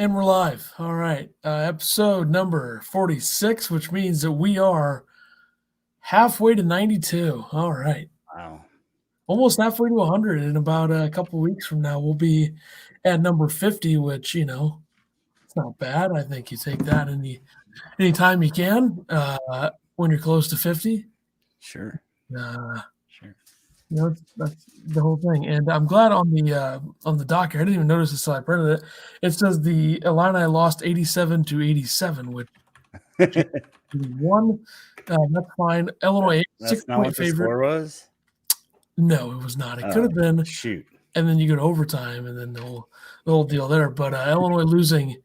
And we're live. All right. Episode number 46, which means that we are halfway to 92. All right. Wow. Almost halfway to 100. In about a couple weeks from now, we'll be at number 50, which, it's not bad. I think you take that anytime you can when you're close to 50. Sure. Uh, Sure. That's the whole thing. And I'm glad on the doc here, I didn't even notice this until I printed it. It says the Illini lost 87-87, which won. That's fine. Illinois, That's not 6-point what the favorite. score was? No, it was not. It could have been. Shoot. And then you go to overtime, and then the whole deal there. But Illinois losing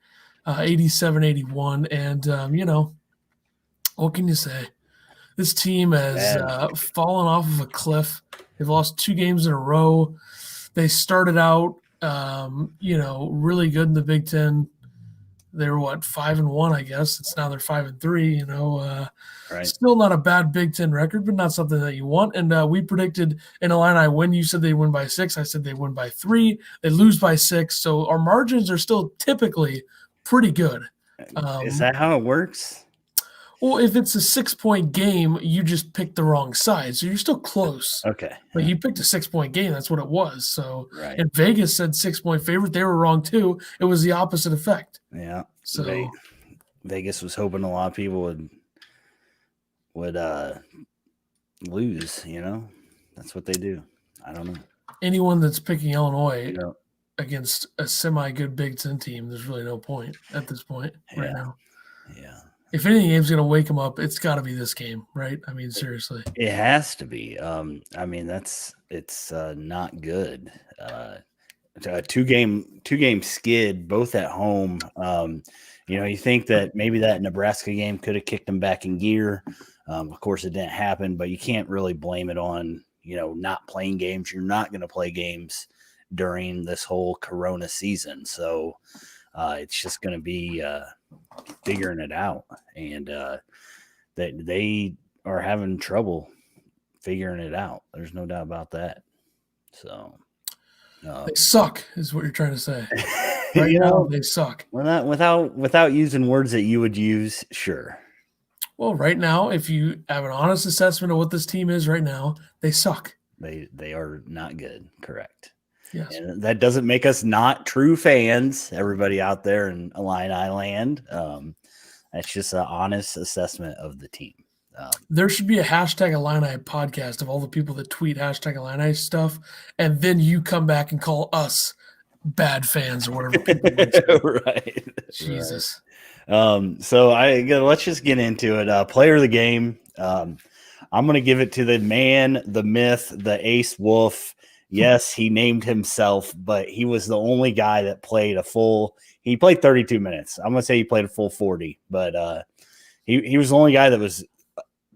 87-81. And, what can you say? This team has fallen off of a cliff. They've lost 2 games in a row. They started out, really good in the Big Ten. They were 5-1, I guess. It's now they're 5-3. Right. Still not a bad Big Ten record, but not something that you want. And we predicted an Illini win. You said they win by 6. I said they win by 3. They lose by 6. So our margins are still typically pretty good. Is that how it works? Well, if it's a 6-point game, you just picked the wrong side. So you're still close. Okay. But you picked a 6-point game. That's what it was. So, right. And Vegas said 6-point favorite. They were wrong too. It was the opposite effect. Yeah. So Vegas was hoping a lot of people would lose, That's what they do. I don't know. Anyone that's picking Illinois against a semi-good Big Ten team, there's really no point at this point right now. Yeah. If any game's going to wake them up, it's got to be this game, right? I mean, seriously. It has to be. It's not good. A two-game skid, both at home. You think that maybe that Nebraska game could have kicked them back in gear. Of course, it didn't happen, but you can't really blame it on, not playing games. You're not going to play games during this whole Corona season. So it's just going to be figuring it out. And that they are having trouble figuring it out. There's no doubt about that. So they suck is what you're trying to say. Right now, they suck. Without using words that you would use, sure. Well, right now, if you have an honest assessment of what this team is right now, they suck. They are not good, correct. Yes. And that doesn't make us not true fans, everybody out there in Illini land. That's just an honest assessment of the team. There should be a hashtag Illini podcast of all the people that tweet hashtag Illini stuff, and then you come back and call us bad fans or whatever people right. Jesus. Right. So let's just get into it. Player of the game. I'm going to give it to the man, the myth, the ace wolf. Yes, he named himself, but he was the only guy that played he played 32 minutes. I'm going to say he played a full 40, but he was the only guy that was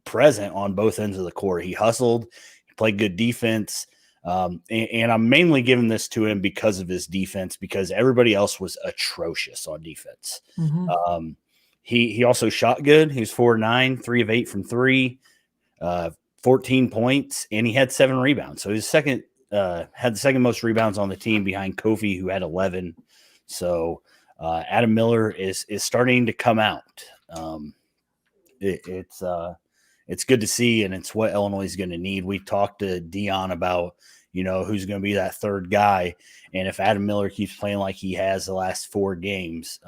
present on both ends of the court. He hustled, he played good defense. And I'm mainly giving this to him because of his defense, because everybody else was atrocious on defense. Mm-hmm. He also shot good. He was 4-9, 3 of 8 from 3, 14 points, and he had 7 rebounds. So his had the second most rebounds on the team behind Kofi, who had 11. So Adam Miller is starting to come out. It's good to see, and it's what Illinois is going to need. We talked to Dion about, who's going to be that third guy. And if Adam Miller keeps playing like he has the last 4 games,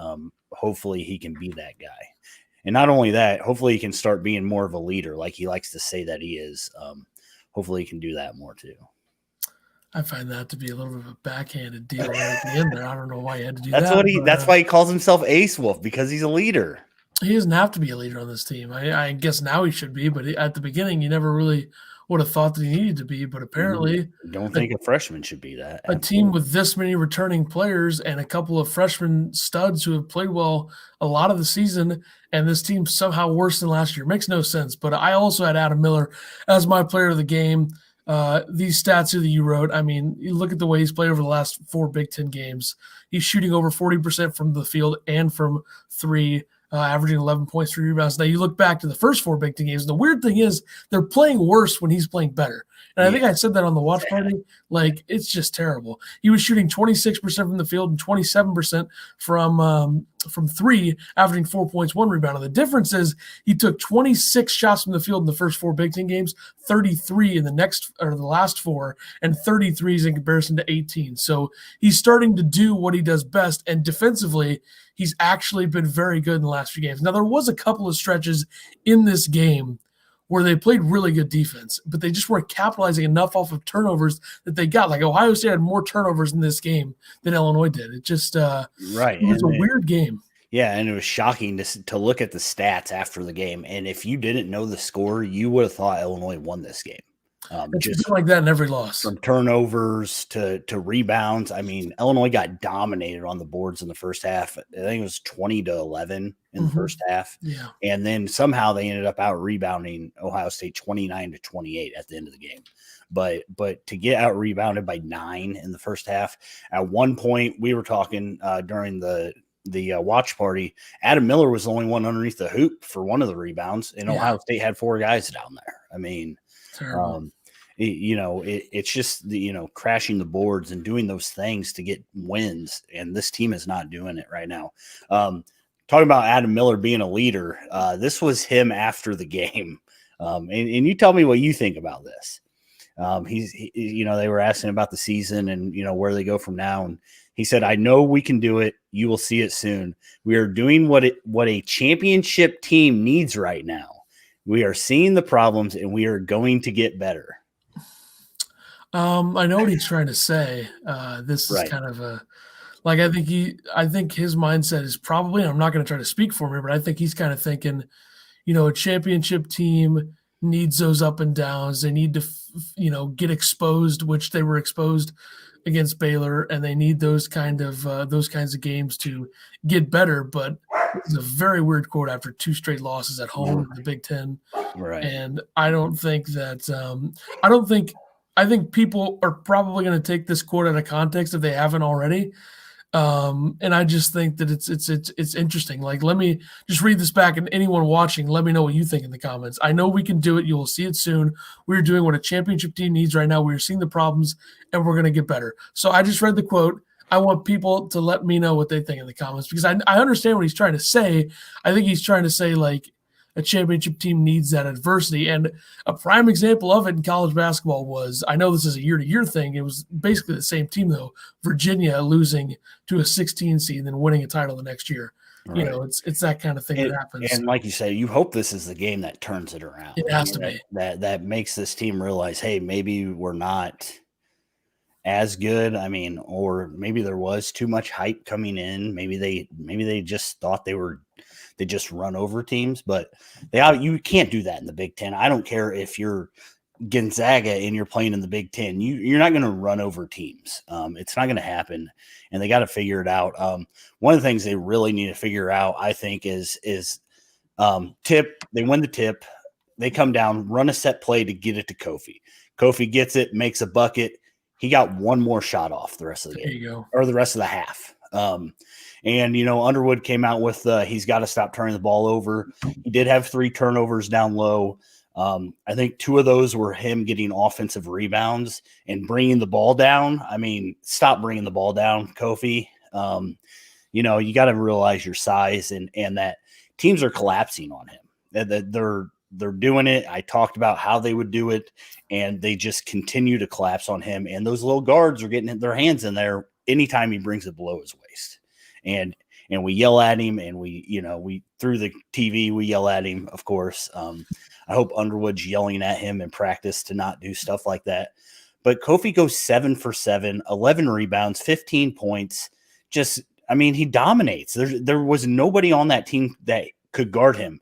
hopefully he can be that guy. And not only that, hopefully he can start being more of a leader like he likes to say that he is. Hopefully he can do that more too. I find that to be a little bit of a backhanded deal right at the end there. I don't know why he had to do that. That's why he calls himself Ace Wolf, because he's a leader. He doesn't have to be a leader on this team. I guess now he should be, but at the beginning, you never really would have thought that he needed to be. But apparently, don't think a freshman should be that. A team with this many returning players and a couple of freshman studs who have played well a lot of the season, and this team somehow worse than last year makes no sense. But I also had Adam Miller as my player of the game. These stats that you wrote, I mean, you look at the way he's played over the last 4 Big Ten games. He's shooting over 40% from the field and from 3. averaging 11 points, 3 rebounds. Now you look back to the first 4 Big Ten games. The weird thing is they're playing worse when he's playing better. And I think I said that on the watch party. Like, it's just terrible. He was shooting 26% from the field and 27% from 3, averaging 4 points, 1 rebound. And the difference is he took 26 shots from the field in the first 4 Big Ten games, 33 in the last 4, and 33s in comparison to 18. So he's starting to do what he does best. And defensively, he's actually been very good in the last few games. Now, there was a couple of stretches in this game where they played really good defense, but they just weren't capitalizing enough off of turnovers that they got. Like, Ohio State had more turnovers in this game than Illinois did. It just it was a weird game. Yeah, and it was shocking to look at the stats after the game. And if you didn't know the score, you would have thought Illinois won this game. It's just like that in every loss. From turnovers to rebounds. I mean, Illinois got dominated on the boards in the first half. I think it was 20-11 in the first half. Yeah. And then somehow they ended up out rebounding Ohio State 29-28 at the end of the game. But to get out rebounded by 9 in the first half, at one point we were talking during the watch party, Adam Miller was the only one underneath the hoop for one of the rebounds, and Ohio State had 4 guys down there. I mean, it's just crashing the boards and doing those things to get wins, and this team is not doing it right now. Talking about Adam Miller being a leader, this was him after the game, and you tell me what you think about this. They were asking about the season and where they go from now, and he said, "I know we can do it. You will see it soon. We are doing what a championship team needs right now. We are seeing the problems, and we are going to get better." I know what he's trying to say. This is kind of I think his mindset is probably, and I'm not going to try to speak for him, but I think he's kind of thinking, a championship team needs those up and downs. They need to, get exposed, which they were exposed against Baylor, and they need those kinds of games to get better. But it's a very weird quote after 2 straight losses at home in the Big Ten. Right. And I don't think that I think people are probably going to take this quote out of context if they haven't already. And I just think that it's interesting. Like, let me just read this back, and anyone watching, let me know what you think in the comments. I know we can do it. You will see it soon. We're doing what a championship team needs right now. We're seeing the problems, and we're going to get better. So I just read the quote. I want people to let me know what they think in the comments, because I understand what he's trying to say. I think he's trying to say, like, a championship team needs that adversity. And a prime example of it in college basketball was, I know this is a year-to-year thing, it was basically the same team, though, Virginia losing to a 16 seed and then winning a title the next year. Right. It's that kind of thing that happens. And like you say, you hope this is the game that turns it around. It has to be. That makes this team realize, hey, maybe we're not as good. I mean, or maybe there was too much hype coming in. Maybe they just thought they just run over teams, but you can't do that in the Big Ten. I don't care if you're Gonzaga and you're playing in the Big Ten. You're not going to run over teams. It's not going to happen, and they got to figure it out. One of the things they really need to figure out, I think, is tip. They win the tip. They come down, run a set play to get it to Kofi. Kofi gets it, makes a bucket. He got one more shot off the rest of the game, or the rest of the half. And, Underwood came out with he's got to stop turning the ball over. He did have 3 turnovers down low. I think 2 of those were him getting offensive rebounds and bringing the ball down. I mean, stop bringing the ball down, Kofi. You got to realize your size and that teams are collapsing on him. They're doing it. I talked about how they would do it, and they just continue to collapse on him. And those little guards are getting their hands in there anytime he brings it below his waist. And we yell at him, and we through the TV, we yell at him, of course. I hope Underwood's yelling at him in practice to not do stuff like that. But Kofi goes 7 for 7, 11 rebounds, 15 points. He dominates. There was nobody on that team that could guard him.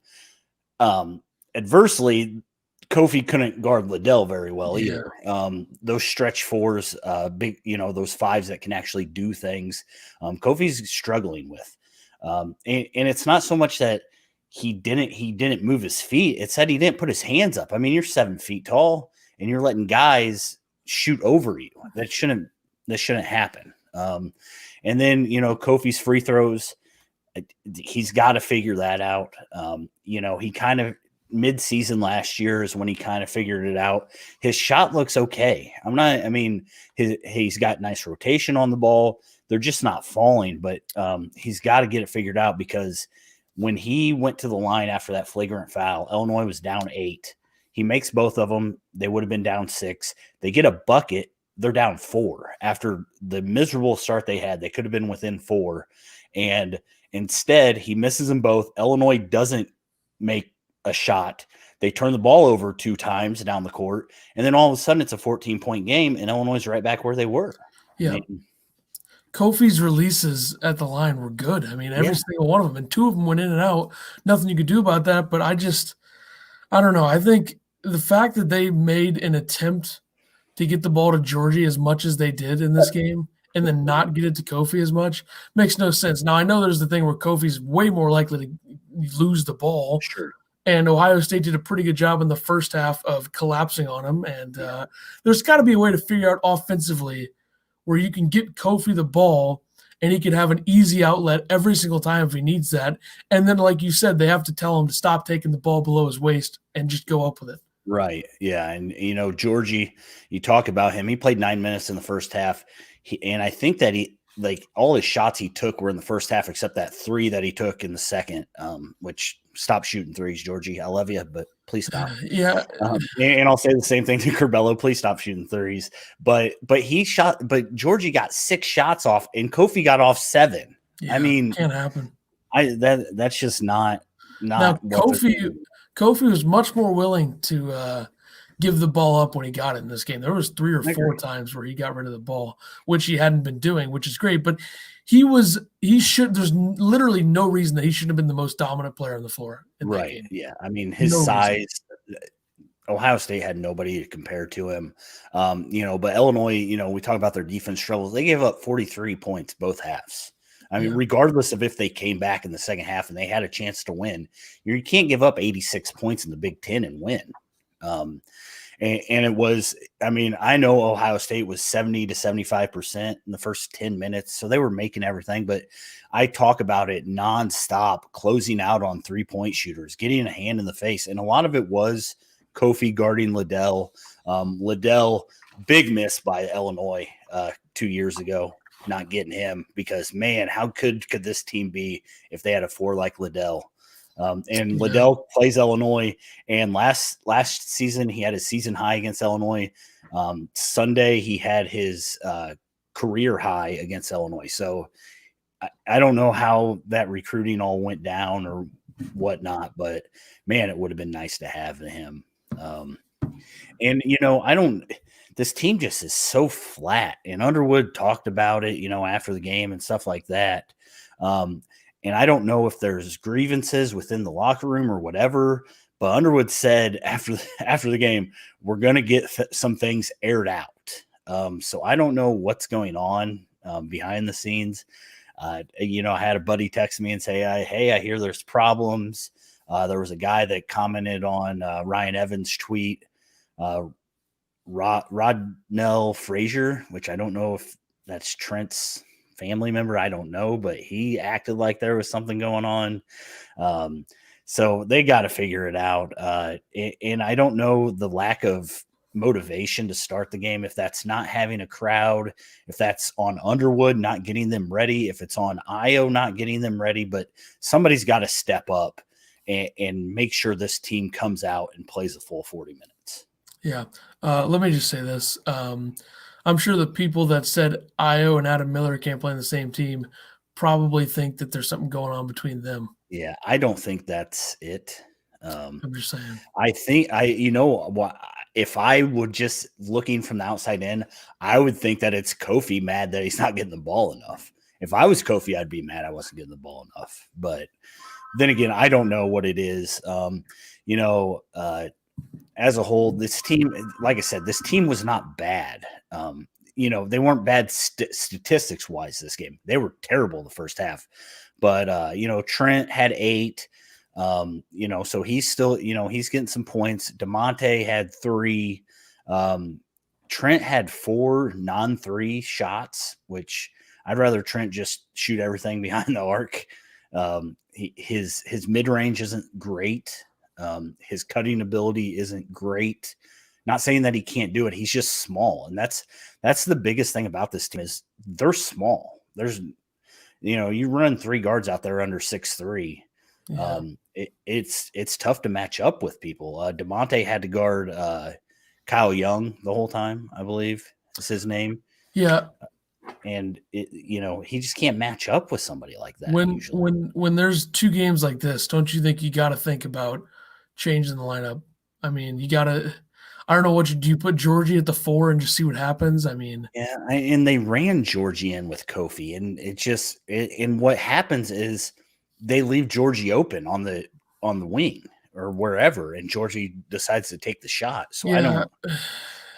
Adversely, Kofi couldn't guard Liddell very well either. Those stretch 4s, big, those 5s that can actually do things, Kofi's struggling with. And it's not so much that he didn't move his feet. It's that he didn't put his hands up. I mean, you're 7 feet tall and you're letting guys shoot over you. That shouldn't happen. And then, Kofi's free throws, he's got to figure that out. He kind of mid-season last year is when he kind of figured it out. His shot looks okay. He's got nice rotation on the ball. They're just not falling, but he's got to get it figured out, because when he went to the line after that flagrant foul, Illinois was down 8. He makes both of them. They would have been down 6. They get a bucket. They're down 4 after the miserable start they had. They could have been within 4. And instead, he misses them both. Illinois doesn't make a shot. They turn the ball over 2 times down the court. And then all of a sudden, it's a 14-point game, and Illinois is right back where they were. Yeah. Kofi's releases at the line were good. Every single one of them. And 2 of them went in and out. Nothing you could do about that. But I don't know. I think the fact that they made an attempt to get the ball to Georgie as much as they did in this game and then not get it to Kofi as much makes no sense. Now, I know there's the thing where Kofi's way more likely to lose the ball. Sure. And Ohio State did a pretty good job in the first half of collapsing on him. And there's got to be a way to figure out offensively where you can get Kofi the ball and he can have an easy outlet every single time if he needs that. And then, like you said, they have to tell him to stop taking the ball below his waist and just go up with it. Right. Yeah. And, Georgie, you talk about him. He played 9 minutes in the first half. And I think that all his shots he took were in the first half, except that 3 that he took in the second, which stop shooting threes, Georgie. I love you, but please stop. Yeah. And I'll say the same thing to Curbelo. Please stop shooting threes. But Georgie got 6 shots off and Kofi got off 7. Yeah, can't happen. That's just not now, Kofi was much more willing to give the ball up when he got it in this game. There was 3 or 4 times where he got rid of the ball, which he hadn't been doing, which is great. But there's literally no reason that he shouldn't have been the most dominant player on the floor in that game. Yeah. His size, Ohio State had nobody to compare to him. But Illinois, we talk about their defense struggles. They gave up 43 points both halves. Regardless of if they came back in the second half and they had a chance to win, you can't give up 86 points in the Big Ten and win. And it was, I know Ohio State was 70 to 75% in the first 10 minutes. So they were making everything, but I talk about it nonstop, closing out on 3-point shooters, getting a hand in the face. And a lot of it was Kofi guarding Liddell. Liddell, big miss by Illinois 2 years ago, not getting him, because man, how could this team be if they had a 4 like Liddell? Liddell plays Illinois, and last season he had his season high against Illinois. Sunday he had his career high against Illinois. So I don't know how that recruiting all went down or whatnot, but man, it would have been nice to have him. This team just is so flat, and Underwood talked about it, after the game and stuff like that. And I don't know if there's grievances within the locker room or whatever, but Underwood said after the game, we're going to get some things aired out. So I don't know what's going on behind the scenes. I had a buddy text me and say, hey, I hear there's problems. There was a guy that commented on Ryan Evans' tweet, Rodnell Frazier, which I don't know if that's Trent's family member. I don't know, but he acted like there was something going on. So they got to figure it out. And I don't know the lack of motivation to start the game, if that's not having a crowd, if that's on Underwood not getting them ready, if it's on Io not getting them ready, but somebody's got to step up and make sure this team comes out and plays a full 40 minutes. Yeah. Let me just say this. I'm sure the people that said Io and Adam Miller can't play on the same team probably think that there's something going on between them. Yeah, I don't think that's it. I'm just saying. I think if I would just looking from the outside in, I would think that it's Kofi mad that he's not getting the ball enough. If I was Kofi, I'd be mad I wasn't getting the ball enough. But then again, I don't know what it is. As a whole, this team, like I said, this team was not bad. They weren't bad statistics wise this game. They were terrible the first half. But, Trent had 8. So he's still, he's getting some points. DeMonte had 3. Trent had 4 non-3 shots, which I'd rather Trent just shoot everything behind the arc. His mid range isn't great. His cutting ability isn't great. Not saying that he can't do it. He's just small, and that's the biggest thing about this team is they're small. There's you run 3 guards out there under 6'3". Yeah. It's tough to match up with people. DeMonte had to guard Kyle Young the whole time, I believe is his name. Yeah. And he just can't match up with somebody like that When usually. when there's 2 games like this, don't you think you got to think about changing the lineup? I mean, you got to. I don't know do you put Georgie at the 4 and just see what happens? I mean, Yeah, and they ran Georgie in with Kofi, and and what happens is they leave Georgie open on the wing or wherever, and Georgie decides to take the shot. So I yeah,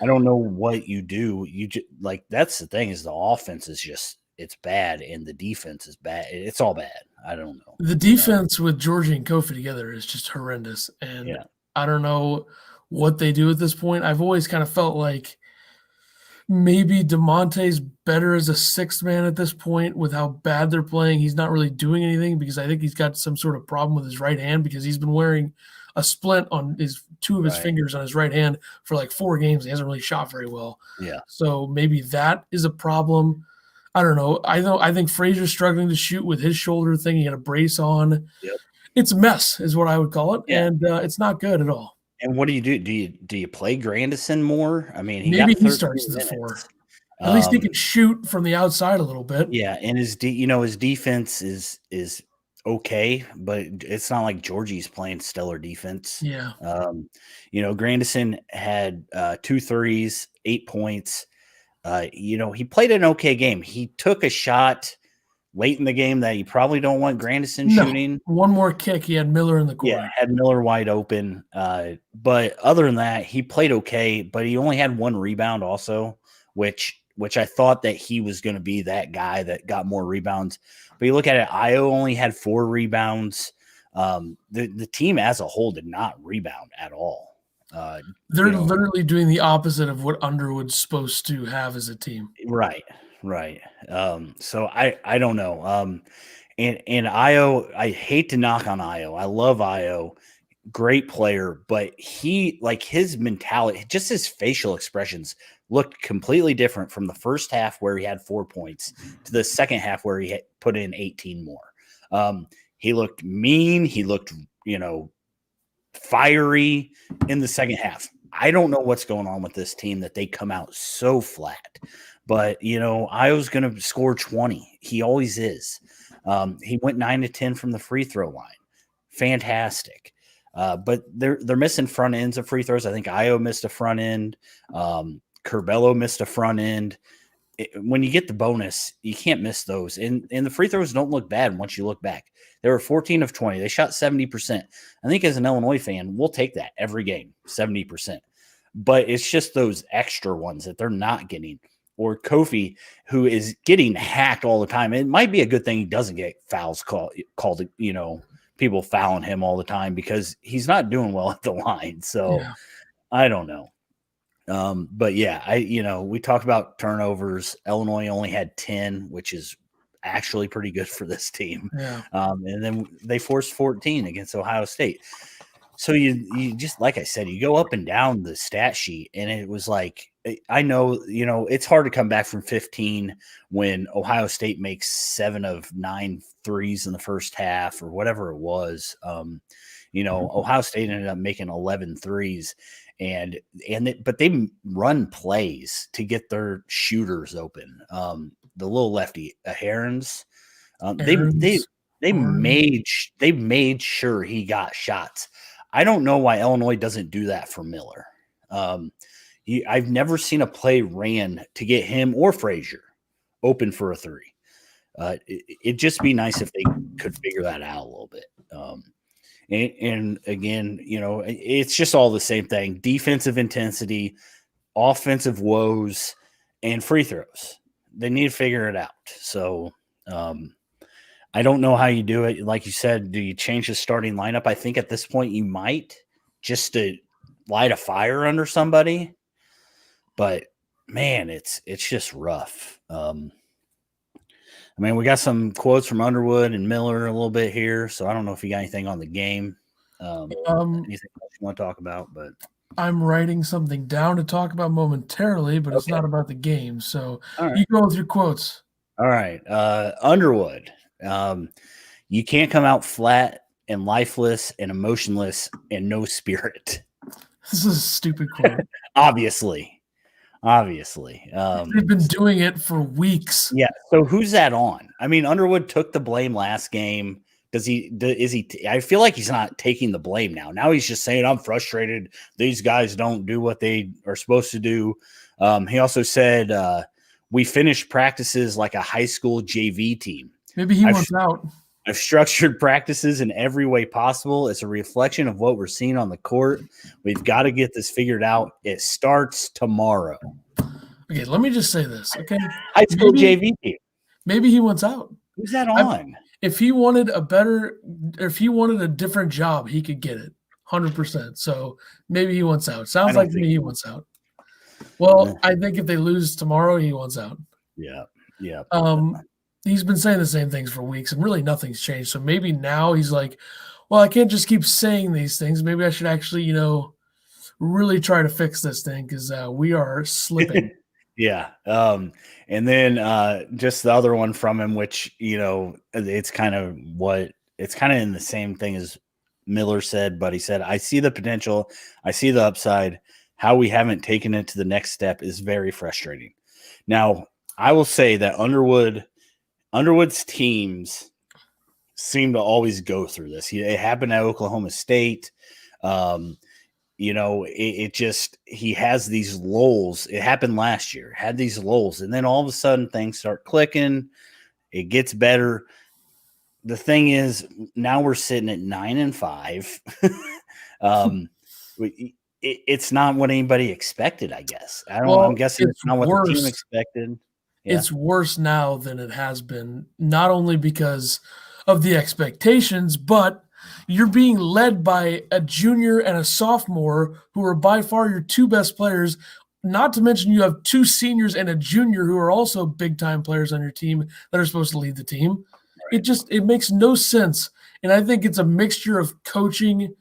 don't know what you do. You just, like that's the thing is the offense is just it's bad and the defense is bad. It's all bad. I don't know. the defense with Georgie and Kofi together is just horrendous, and Yeah. I don't know what they do at this point. I've always kind of felt like maybe DeMonte's better as a 6th man at this point with how bad they're playing. He's not really doing anything because I think he's got some sort of problem with his right hand because he's been wearing a splint on 2 of his Right. fingers on his right hand for like 4 games. He hasn't really shot very well. Yeah. So maybe that is a problem. I don't know. I think Frazier's struggling to shoot with his shoulder thing. He had a brace on. Yep. It's a mess, is what I would call it, Yeah. and it's not good at all. And what do you do? Do you play Grandison more? I mean, he Maybe got he 13 starts at the minutes. 4. At least he can shoot from the outside a little bit. Yeah, and his defense is okay, but it's not like Georgie's playing stellar defense. Yeah. Grandison had 2 threes, 8 points. He played an okay game. He took a shot late in the game that you probably don't want Grandison shooting. One more kick, he had Miller in the corner. Yeah, had Miller wide open. But other than that, he played okay, but he only had 1 rebound also, which I thought that he was going to be that guy that got more rebounds. But you look at it, Io only had 4 rebounds. The team as a whole did not rebound at all. They're literally doing the opposite of what Underwood's supposed to have as a team. Right. So I don't know. And Io, I hate to knock on Io. I love Io. Great player, but his mentality, just his facial expressions looked completely different from the first half where he had 4 points to the second half where he had put in 18 more. He looked mean. He looked, fiery in the second half. I don't know what's going on with this team that they come out so flat. But, Io's going to score 20. He always is. He went 9 to 10 from the free throw line. Fantastic. But they're missing front ends of free throws. I think Io missed a front end. Curbelo missed a front end. When you get the bonus, you can't miss those. And the free throws don't look bad once you look back. They were 14 of 20. They shot 70%. I think as an Illinois fan, we'll take that every game, 70%. But it's just those extra ones that they're not getting. Or Kofi, who is getting hacked all the time. It might be a good thing he doesn't get fouls called, people fouling him all the time because he's not doing well at the line. So yeah. I don't know. But yeah, we talked about turnovers. Illinois only had 10, which is actually pretty good for this team. Yeah. And then they forced 14 against Ohio State. So you just, like I said, you go up and down the stat sheet, and it was like, I know, it's hard to come back from 15 when Ohio State makes 7 of 9 threes in the first half or whatever it was. Ohio State ended up making 11 threes, but they run plays to get their shooters open. The little lefty, Herons, they made sure he got shots. I don't know why Illinois doesn't do that for Miller. I've never seen a play ran to get him or Frazier open for a 3. It'd just be nice if they could figure that out a little bit. And again, it's just all the same thing. Defensive intensity, offensive woes, and free throws. They need to figure it out. So I don't know how you do it. Like you said, do you change the starting lineup? I think at this point you might, just to light a fire under somebody. But man, it's just rough. I mean, we got some quotes from Underwood and Miller a little bit here, so I don't know if you got anything on the game. Anything else you want to talk about? But I'm writing something down to talk about momentarily, but it's not about the game. So you go with your quotes. All right. Underwood, you can't come out flat and lifeless and emotionless and no spirit. This is a stupid quote. Obviously. They've been doing it for weeks. Yeah. So who's that on? I mean, Underwood took the blame last game. I feel like he's not taking the blame now. Now he's just saying, I'm frustrated. These guys don't do what they are supposed to do. He also said, we finished practices like a high school JV team. Maybe he wants out. I've structured practices in every way possible. It's a reflection of what we're seeing on the court. We've got to get this figured out. It starts tomorrow. Okay, let me just say this, okay? High school JV team. Maybe he wants out. Who's that on? If he wanted a different job, he could get it 100%. So maybe he wants out. Sounds like to me he wants out. Well, I think if they lose tomorrow, he wants out. Yeah. He's been saying the same things for weeks, and really nothing's changed. So maybe now he's like, well, I can't just keep saying these things. Maybe I should actually, really try to fix this thing because we are slipping. Yeah. And then just the other one from him, which, it's kind of in the same thing as Miller said, but he said, I see the potential. I see the upside. How we haven't taken it to the next step is very frustrating. Now, I will say that Underwood's teams seem to always go through this. It happened at Oklahoma State. He has these lulls. It happened last year, had these lulls, and then all of a sudden things start clicking. It gets better. The thing is, now we're sitting at 9-5. It's not what anybody expected, I guess. I don't know. I'm guessing it's not what the team expected. Yeah. It's worse now than it has been, not only because of the expectations, but you're being led by a junior and a sophomore who are by far your two best players, not to mention you have two seniors and a junior who are also big-time players on your team that are supposed to lead the team. Right. It makes no sense. And I think it's a mixture of coaching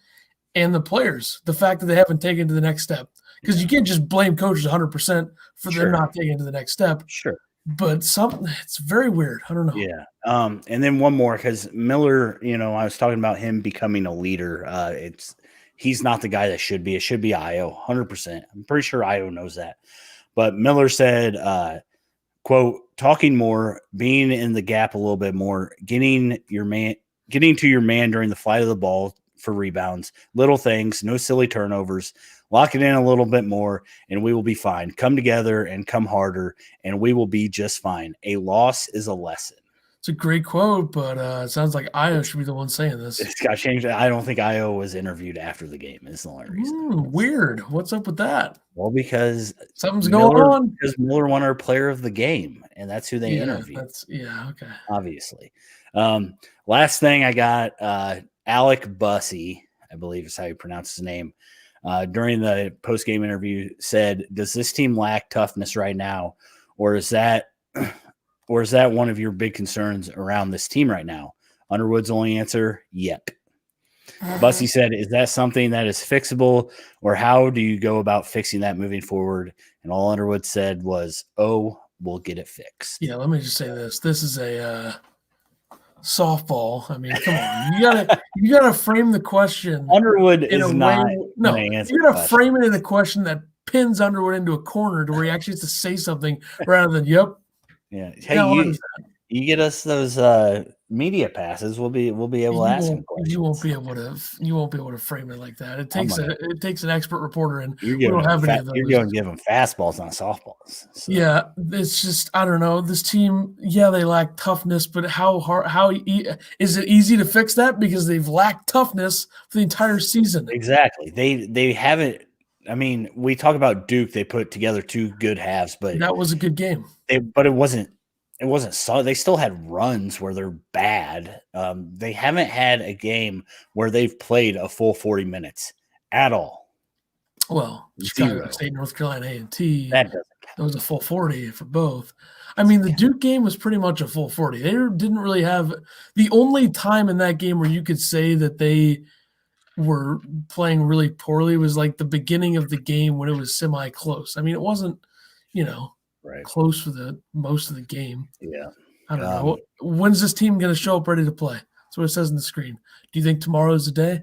and the players, the fact that they haven't taken it to the next step. Because you can't just blame coaches 100% for them not taking it to the next step. Sure. But it's very weird. I don't know. Yeah. And then one more, because Miller, I was talking about him becoming a leader. He's not the guy that should be. It should be Io, 100%. I'm pretty sure Io knows that. But Miller said, quote, talking more, being in the gap a little bit more, getting to your man during the flight of the ball for rebounds, little things, no silly turnovers. Lock it in a little bit more, and we will be fine. Come together and come harder, and we will be just fine. A loss is a lesson. It's a great quote, but it sounds like Io should be the one saying this. It's got changed. I don't think Io was interviewed after the game. Is the only reason. Weird. What's up with that? Well, because something's going on. Because Miller won our player of the game, and that's who they interviewed. Okay. Obviously. Last thing I got, Alec Bussey, I believe is how you pronounce his name. During the post-game interview said, does this team lack toughness right now? Or is that one of your big concerns around this team right now? Underwood's only answer, yep. Bussey said, is that something that is fixable, or how do you go about fixing that moving forward? And all Underwood said was, we'll get it fixed. Yeah, let me just say this. This is a softball. I mean, come on. You gotta frame the question. Underwood is not. No, you gotta frame it in a question that pins Underwood into a corner to where he actually has to say something rather than yep. Yeah. Hey, you get us those media passes, we'll be able to ask him questions. You won't be able to frame it like that. It takes an expert reporter, and we don't have any of those. You're going to give them fastballs, not softballs. So. Yeah, it's just I don't know. This team, they lack toughness, but how is it easy to fix that? Because they've lacked toughness for the entire season. Exactly. They haven't. I mean, we talk about Duke. They put together two good halves, but that was a good game. But it wasn't. It wasn't solid. They still had runs where they're bad. They haven't had a game where they've played a full 40 minutes at all. Well, Chicago 0. State, North Carolina A&T. That doesn't count. That was a full 40 for both. I mean, the Duke game was pretty much a full 40. They didn't really have – the only time in that game where you could say that they were playing really poorly was like the beginning of the game when it was semi-close. I mean, it wasn't, Right. close for the most of the game. Yeah. I don't know. When's this team going to show up ready to play? That's what it says on the screen. Do you think tomorrow is the day?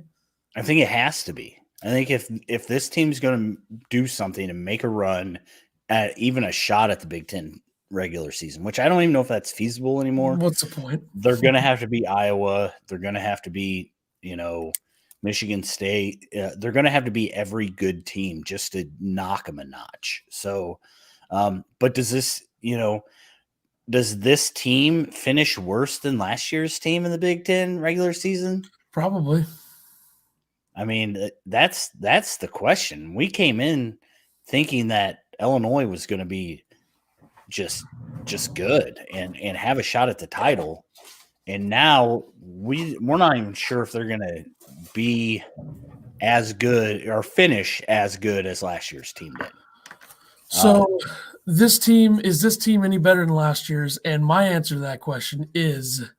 I think it has to be. I think if this team's going to do something and make a run at even a shot at the Big Ten regular season, which I don't even know if that's feasible anymore. What's the point? They're going to have to beat Iowa. They're going to have to beat, Michigan State. They're going to have to beat every good team just to knock them a notch. So, but does this team finish worse than last year's team in the Big Ten regular season? Probably. I mean, that's the question. We came in thinking that Illinois was going to be just good and have a shot at the title. And now we're not even sure if they're going to be as good or finish as good as last year's team did. So is this team any better than last year's? And my answer to that question is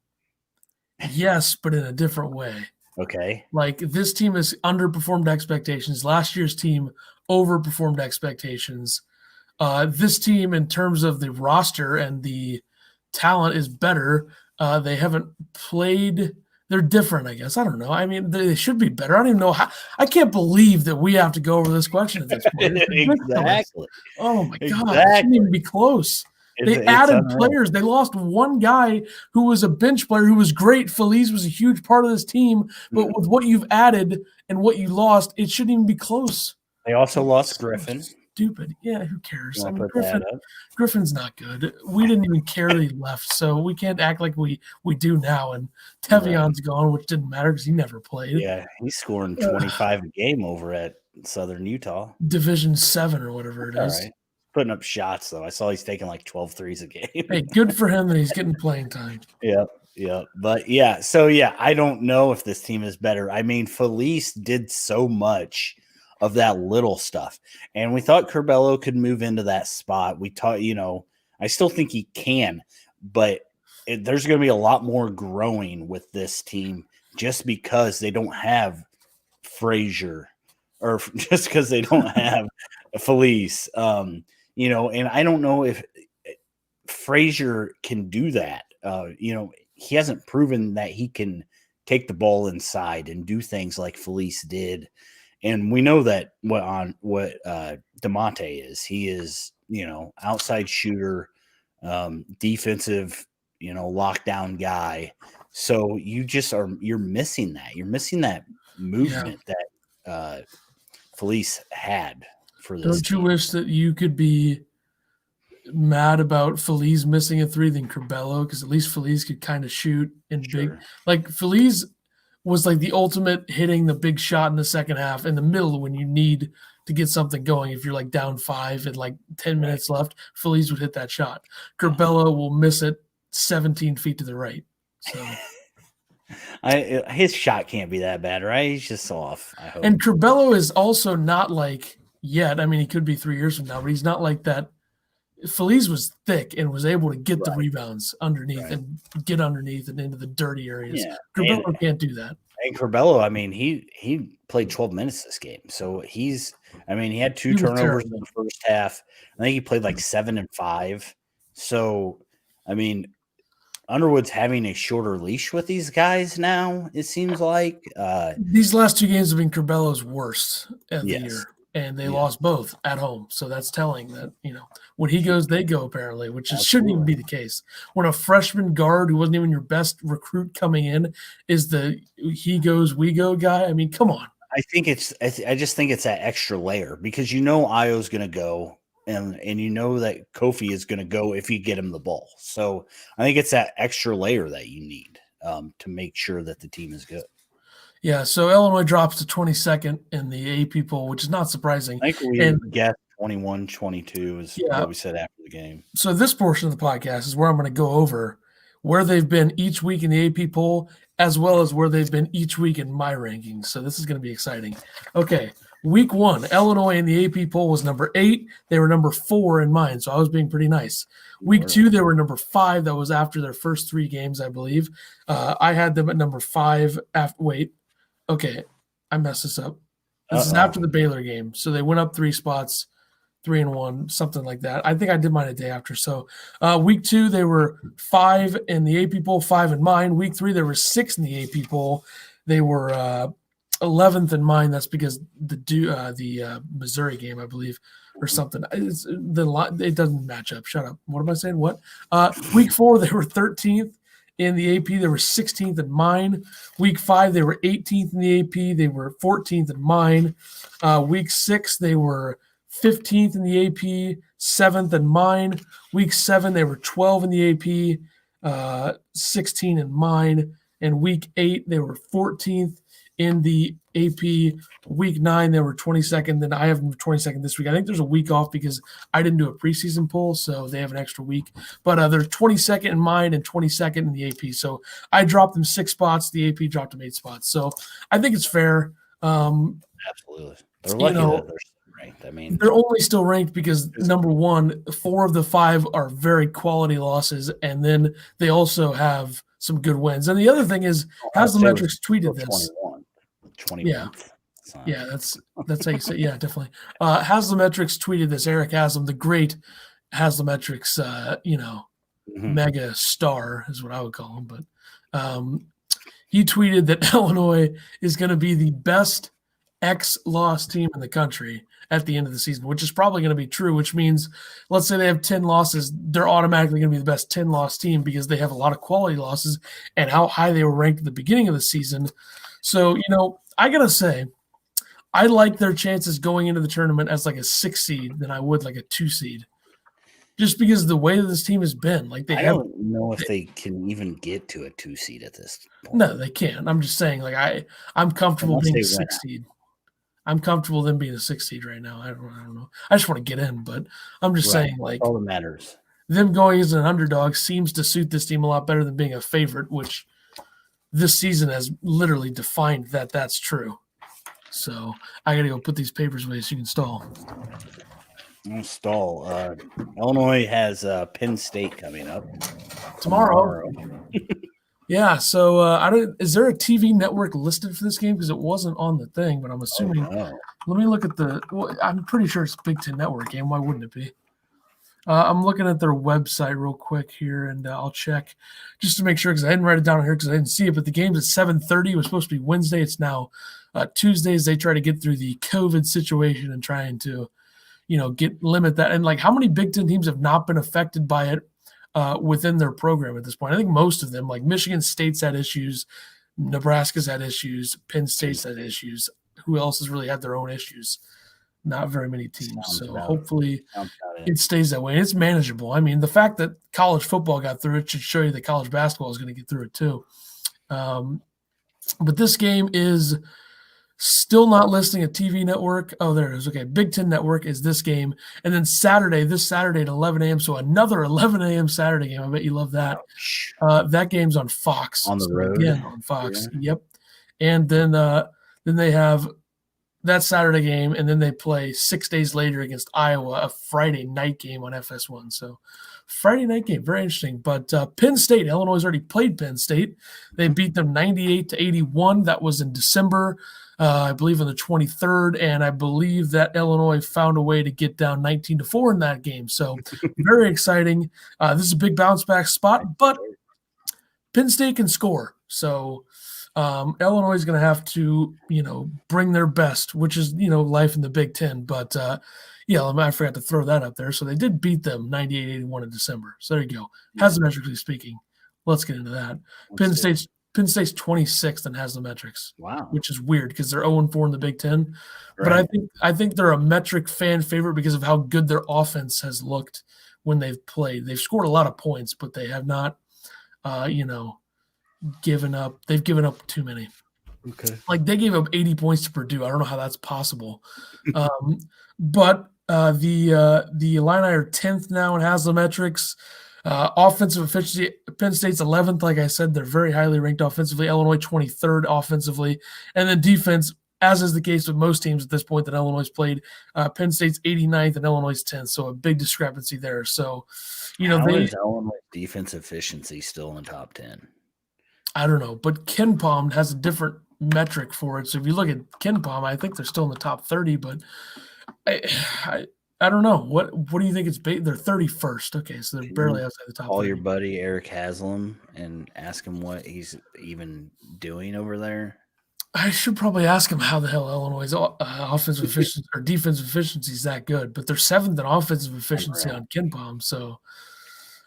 yes, but in a different way. Okay. Like, this team has underperformed expectations. Last year's team overperformed expectations. This team, in terms of the roster and the talent, is better. They haven't played. They're different, I guess. I don't know. I mean, they should be better. I don't even know how. I can't believe that we have to go over this question at this point. Exactly. Oh, my God. It shouldn't even be close. They added players. They lost one guy who was a bench player who was great. Feliz was a huge part of this team. But with what you've added and what you lost, it shouldn't even be close. They also lost Griffin. Stupid. Yeah, who cares? I mean, Griffin's not good. We didn't even care that he left, so we can't act like we do now. And Tevion's gone, which didn't matter because he never played. Yeah, he's scoring 25 a game over at Southern Utah. Division 7 or whatever it is. All right. Putting up shots, though. I saw he's taking like 12 threes a game. Hey, good for him that he's getting playing time. Yeah. But, I don't know if this team is better. I mean, Feliz did so much of that little stuff. And we thought Curbelo could move into that spot. We thought, I still think he can. But there's going to be a lot more growing with this team just because they don't have Frazier or just because they don't have Feliz. And I don't know if Frazier can do that. He hasn't proven that he can take the ball inside and do things like Feliz did. And we know that what DeMonte is. He is, outside shooter, defensive, lockdown guy. So you're missing that. You're missing that movement that Feliz had. Don't you wish that you could be mad about Feliz missing a three than Curbelo? Because at least Feliz could kind of shoot in big. Like, Feliz was like the ultimate hitting the big shot in the second half in the middle when you need to get something going. If you're like down 5 and like 10 minutes left, Feliz would hit that shot. Curbelo will miss it 17 feet to the right. So his shot can't be that bad, right? He's just off, I hope. And Curbelo is also not like yet. I mean, he could be 3 years from now, but he's not like that. Feliz was thick and was able to get the rebounds underneath and get underneath and into the dirty areas. Yeah. Curbelo can't do that. And Curbelo, I mean, he played 12 minutes this game. So he had 2 turnovers in the first half. I think he played like 7 and 5. So, I mean, Underwood's having a shorter leash with these guys now, it seems like. These last 2 games have been Curbelo's worst of the year. And they lost both at home. So that's telling that, when he goes, they go, apparently, which shouldn't even be the case. When a freshman guard who wasn't even your best recruit coming in is the he goes, we go guy, I mean, come on. I just think it's that extra layer because Ayo's going to go and that Kofi is going to go if you get him the ball. So I think it's that extra layer that you need to make sure that the team is good. Yeah, so Illinois drops to 22nd in the AP poll, which is not surprising. I think we guessed 21-22 is what we said after the game. So this portion of the podcast is where I'm going to go over where they've been each week in the AP poll, as well as where they've been each week in my rankings. So this is going to be exciting. Okay, week 1, Illinois in the AP poll was number 8. They were number 4 in mine, so I was being pretty nice. Week 2, they were number 5. That was after their first 3 games, I believe. I had them at number 5. Okay, I messed this up. This is after the Baylor game, so they went up 3 spots. 3-1, something like that. I think I did mine a day after. So week 2, they were 5 in the AP poll, 5 in mine. Week 3, they were 6 in the AP poll. They were 11th in mine. That's because the Missouri game, I believe, or something. It doesn't match up. Shut up. What am I saying? What? Week 4, they were 13th in the AP. They were 16th in mine. Week 5, they were 18th in the AP. They were 14th in mine. Week 6, they were 15th in the AP, 7th in mine. Week 7, they were 12 in the AP, 16 in mine. And week 8, they were 14th in the AP. Week 9, they were 22nd. Then I have them 22nd this week. I think there's a week off because I didn't do a preseason poll, so they have an extra week. But they're 22nd in mine and 22nd in the AP. So I dropped them 6 spots. The AP dropped them 8 spots. So I think it's fair. Absolutely. They're lucky that they're ranked. I mean, they're only still ranked because number 1, 4 of the 5 are very quality losses, and then they also have some good wins. And the other thing is, Haslametrics tweeted this. 21. Yeah, that's how you say. Yeah, definitely. Haslametrics tweeted this. Eric Haslam, the great Haslametrics, mega star is what I would call him. But he tweeted that Illinois is going to be the best X-loss team in the country at the end of the season, which is probably going to be true, which means, let's say they have 10 losses, they're automatically going to be the best 10-loss team because they have a lot of quality losses and how high they were ranked at the beginning of the season. So, I got to say, I like their chances going into the tournament as like a 6 seed than I would like a 2 seed. Just because of the way that this team has been. I don't know if they can even get to a 2 seed at this point. No, they can't. I'm just saying, I'm comfortable being a 6 seed. I'm comfortable them being a 6 seed right now. I don't know. I just want to get in, but I'm just saying, all that matters. Them going as an underdog seems to suit this team a lot better than being a favorite, which this season has literally defined that that's true. So I got to go put these papers away so you can stall. Illinois has Penn State coming up tomorrow. Yeah, so is there a TV network listed for this game? Because it wasn't on the thing, but I'm assuming. Let me look at I'm pretty sure it's a Big Ten Network game. Why wouldn't it be? I'm looking at their website real quick here, and I'll check just to make sure because I didn't write it down here because I didn't see it. But the game's at 7:30. It was supposed to be Wednesday. It's now Tuesdays. They try to get through the COVID situation and trying to, limit that. And how many Big Ten teams have not been affected by it within their program at this point? I think most of them, like Michigan State's had issues, Nebraska's had issues, Penn State's had issues. Who else has really had their own issues? Not very many teams. Hopefully it stays that way. And it's manageable. I mean, the fact that college football got through it should show you that college basketball is going to get through it too. But this game is still not listing a TV network. Oh, there it is. Okay, Big Ten Network is this game. And then this Saturday at 11 a.m., so another 11 a.m. Saturday game. I bet you love that. That game's on Fox. On the road? Again, on Fox. Yeah. Yep. And then they have that Saturday game, and then they play 6 days later against Iowa, a Friday night game on FS1. So Friday night game, very interesting. But Penn State, Illinois has already played Penn State. They beat them 98-81. That was in December, I believe on the 23rd, and I believe that Illinois found a way to get down 19-4 in that game. So very exciting. This is a big bounce back spot, but Penn State can score. So Illinois is going to have to, bring their best, which is, life in the Big Ten. But, I forgot to throw that up there. So they did beat them 98-81 in December. So there you go. Haslametrically speaking, let's get into that. Penn State's 26th in Haslametrics. Wow. Which is weird because they're 0-4 in the Big Ten. Right. But I think they're a metric fan favorite because of how good their offense has looked when they've played. They've scored a lot of points, but they have not, given up. They've given up too many. Okay. They gave up 80 points to Purdue. I don't know how that's possible. But the Illini are 10th now in Haslametrics. Offensive efficiency, Penn State's 11th. Like I said, they're very highly ranked offensively. Illinois 23rd offensively. And then defense, as is the case with most teams at this point that Illinois played, Penn State's 89th and Illinois 10th. So a big discrepancy there. So, How is Illinois defense efficiency still in the top 10? I don't know, but KenPom has a different metric for it. So if you look at KenPom, I think they're still in the top 30, but I don't know. What do you think it's based? They're 31st. Okay, so they're barely outside the top 30. Call your buddy Eric Haslam and ask him what he's even doing over there. I should probably ask him how the hell Illinois' offensive efficiency or defensive efficiency is that good, but they're 7th in offensive efficiency on KenPom, so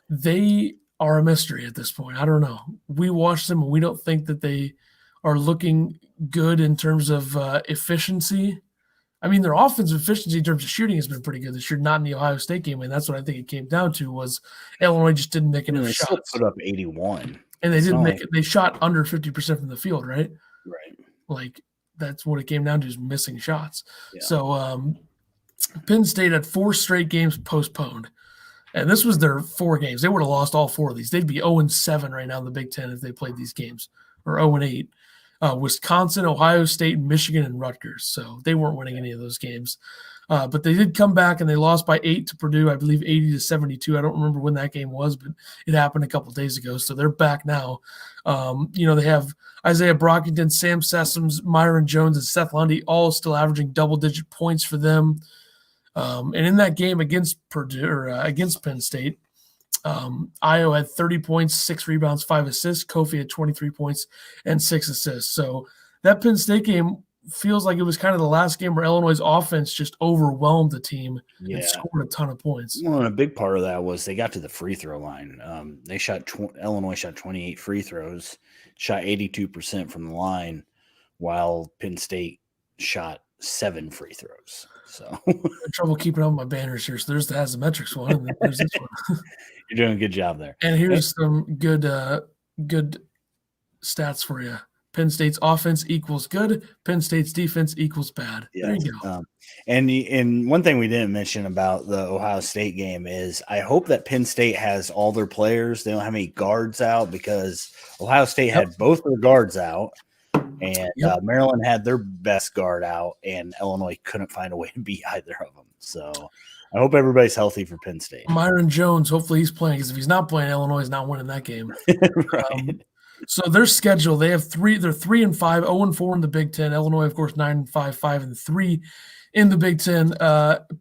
they are a mystery at this point. I don't know. We watch them and we don't think that they are looking good in terms of efficiency. I mean, their offensive efficiency in terms of shooting has been pretty good this year, not in the Ohio State game, and that's what I think it came down to was Illinois just didn't make enough shots. They still put up 81. And they didn't make it. They shot under 50% from the field, right? Right. Like, that's what it came down to is missing shots. Yeah. So Penn State had 4 straight games postponed. And this was their 4 games. They would have lost all 4 of these. They'd be 0-7 right now in the Big Ten if they played these games, or 0-8. Wisconsin, Ohio State, Michigan, and Rutgers. So they weren't winning any of those games. But they did come back, and they lost by 8 to Purdue, I believe 80-72. I don't remember when that game was, but it happened a couple days ago. So they're back now. They have Isaiah Brockington, Sam Sessoms, Myron Jones, and Seth Lundy all still averaging double-digit points for them. And in that game against against Penn State, Io had 30 points, 6 rebounds, 5 assists. Kofi had 23 points and 6 assists. So that Penn State game feels like it was kind of the last game where Illinois' offense just overwhelmed the team and scored a ton of points. Well, and a big part of that was they got to the free throw line. Illinois shot 28 free throws, shot 82% from the line, while Penn State shot 7 free throws. So I'm in trouble keeping up with my banners here. So there's the Hasametrics one, and then there's this one. You're doing a good job there. And here's some good stats for you. Penn State's offense equals good. Penn State's defense equals bad. Yes. There you go. And one thing we didn't mention about the Ohio State game is I hope that Penn State has all their players. They don't have any guards out because Ohio State had both their guards out. And Maryland had their best guard out, and Illinois couldn't find a way to beat either of them. So I hope everybody's healthy for Penn State. Myron Jones, hopefully he's playing, because if he's not playing, Illinois is not winning that game. Right. So their schedule, they're 3-5, 0-4 in the Big Ten. Illinois, of course, 9-5, 5-3 in the Big Ten.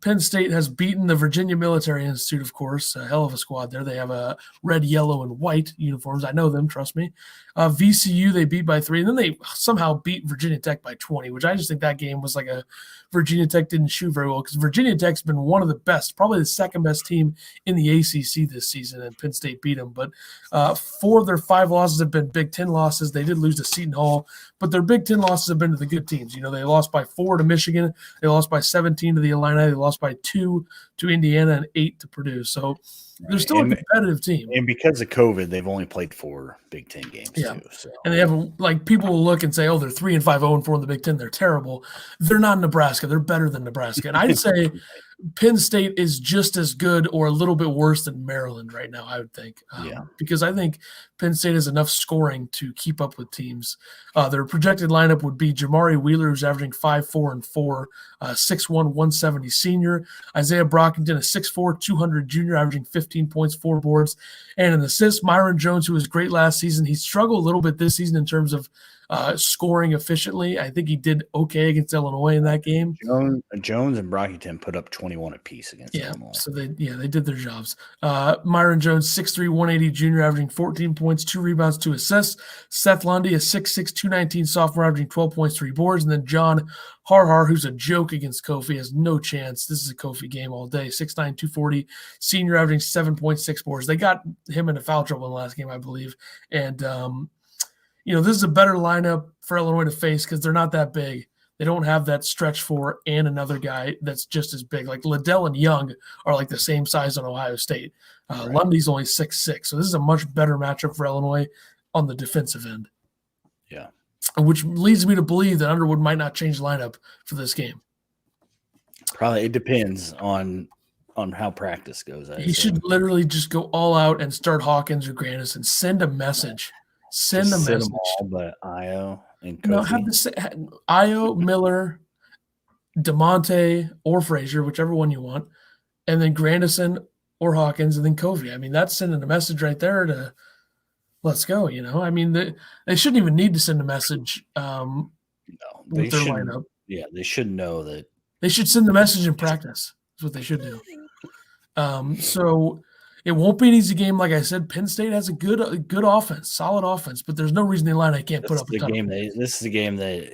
Penn State has beaten the Virginia Military Institute, of course, a hell of a squad there. They have a red, yellow, and white uniforms. I know them, trust me. VCU, they beat by 3, and then they somehow beat Virginia Tech by 20, which I just think that game was like a Virginia Tech didn't shoot very well, because Virginia Tech's been one of the best, probably the second best team in the ACC this season, and Penn State beat them. But 4 of their 5 losses have been Big Ten losses. They did lose to Seton Hall, but their Big Ten losses have been to the good teams. They lost by 4 to Michigan. They lost by 17 to the Illini. They lost by 2 to Indiana and 8 to Purdue. So they're still a competitive team. And because of COVID, they've only played 4 Big Ten games too. So. And they haven't, like, people will look and say, oh, they're 3-5, 0-4 in the Big Ten. They're terrible. They're not Nebraska. They're better than Nebraska. And I'd say Penn State is just as good or a little bit worse than Maryland right now, I would think. Because I think Penn State has enough scoring to keep up with teams. Their projected lineup would be Jamari Wheeler, who's averaging 5'4" and 6'1", 170 senior. Isaiah Brockington, a 6'4", 200 junior, averaging 15 points, 4 boards, and an assist. Myron Jones, who was great last season. He struggled a little bit this season in terms of scoring efficiently. I think he did okay against Illinois in that game. Jones and Brockington put up 21 apiece against Illinois. So they did their jobs. Myron Jones, 6'3", 180 junior, averaging 14 points, 2 rebounds, 2 assists. Seth Lundy, a 6'6", 219 sophomore, averaging 12 points, 3 boards. And then John Harhar, who's a joke against Kofi, has no chance. This is a Kofi game all day. 6'9", 240 senior, averaging 7.6 boards. They got him into foul trouble in the last game, I believe. And this is a better lineup for Illinois to face because they're not that big. They don't have that stretch 4 and another guy that's just as big. Like Liddell and Young are like the same size on Ohio State. Right. Lundy's only 6'6", so this is a much better matchup for Illinois on the defensive end. Yeah. Which leads me to believe that Underwood might not change the lineup for this game. Probably it depends on on how practice goes. I He assume. should literally just go all out and start Hawkins or Grandison. Send a message. Send Just a sit message. them all, but Io and No, Kofi. have the Io, Miller, DeMonte, or Frazier, whichever one you want, and then Grandison or Hawkins, and then Kofi. I mean, that's sending a message right there to let's go. I mean, they shouldn't even need to send a message No, with they their should. lineup. Yeah, they should know that. They should send the message in practice. That's what they should do. So it won't be an easy game. Like I said, Penn State has a good offense, solid offense, but there's no reason the Illini can't put up a ton of points. This is the game that,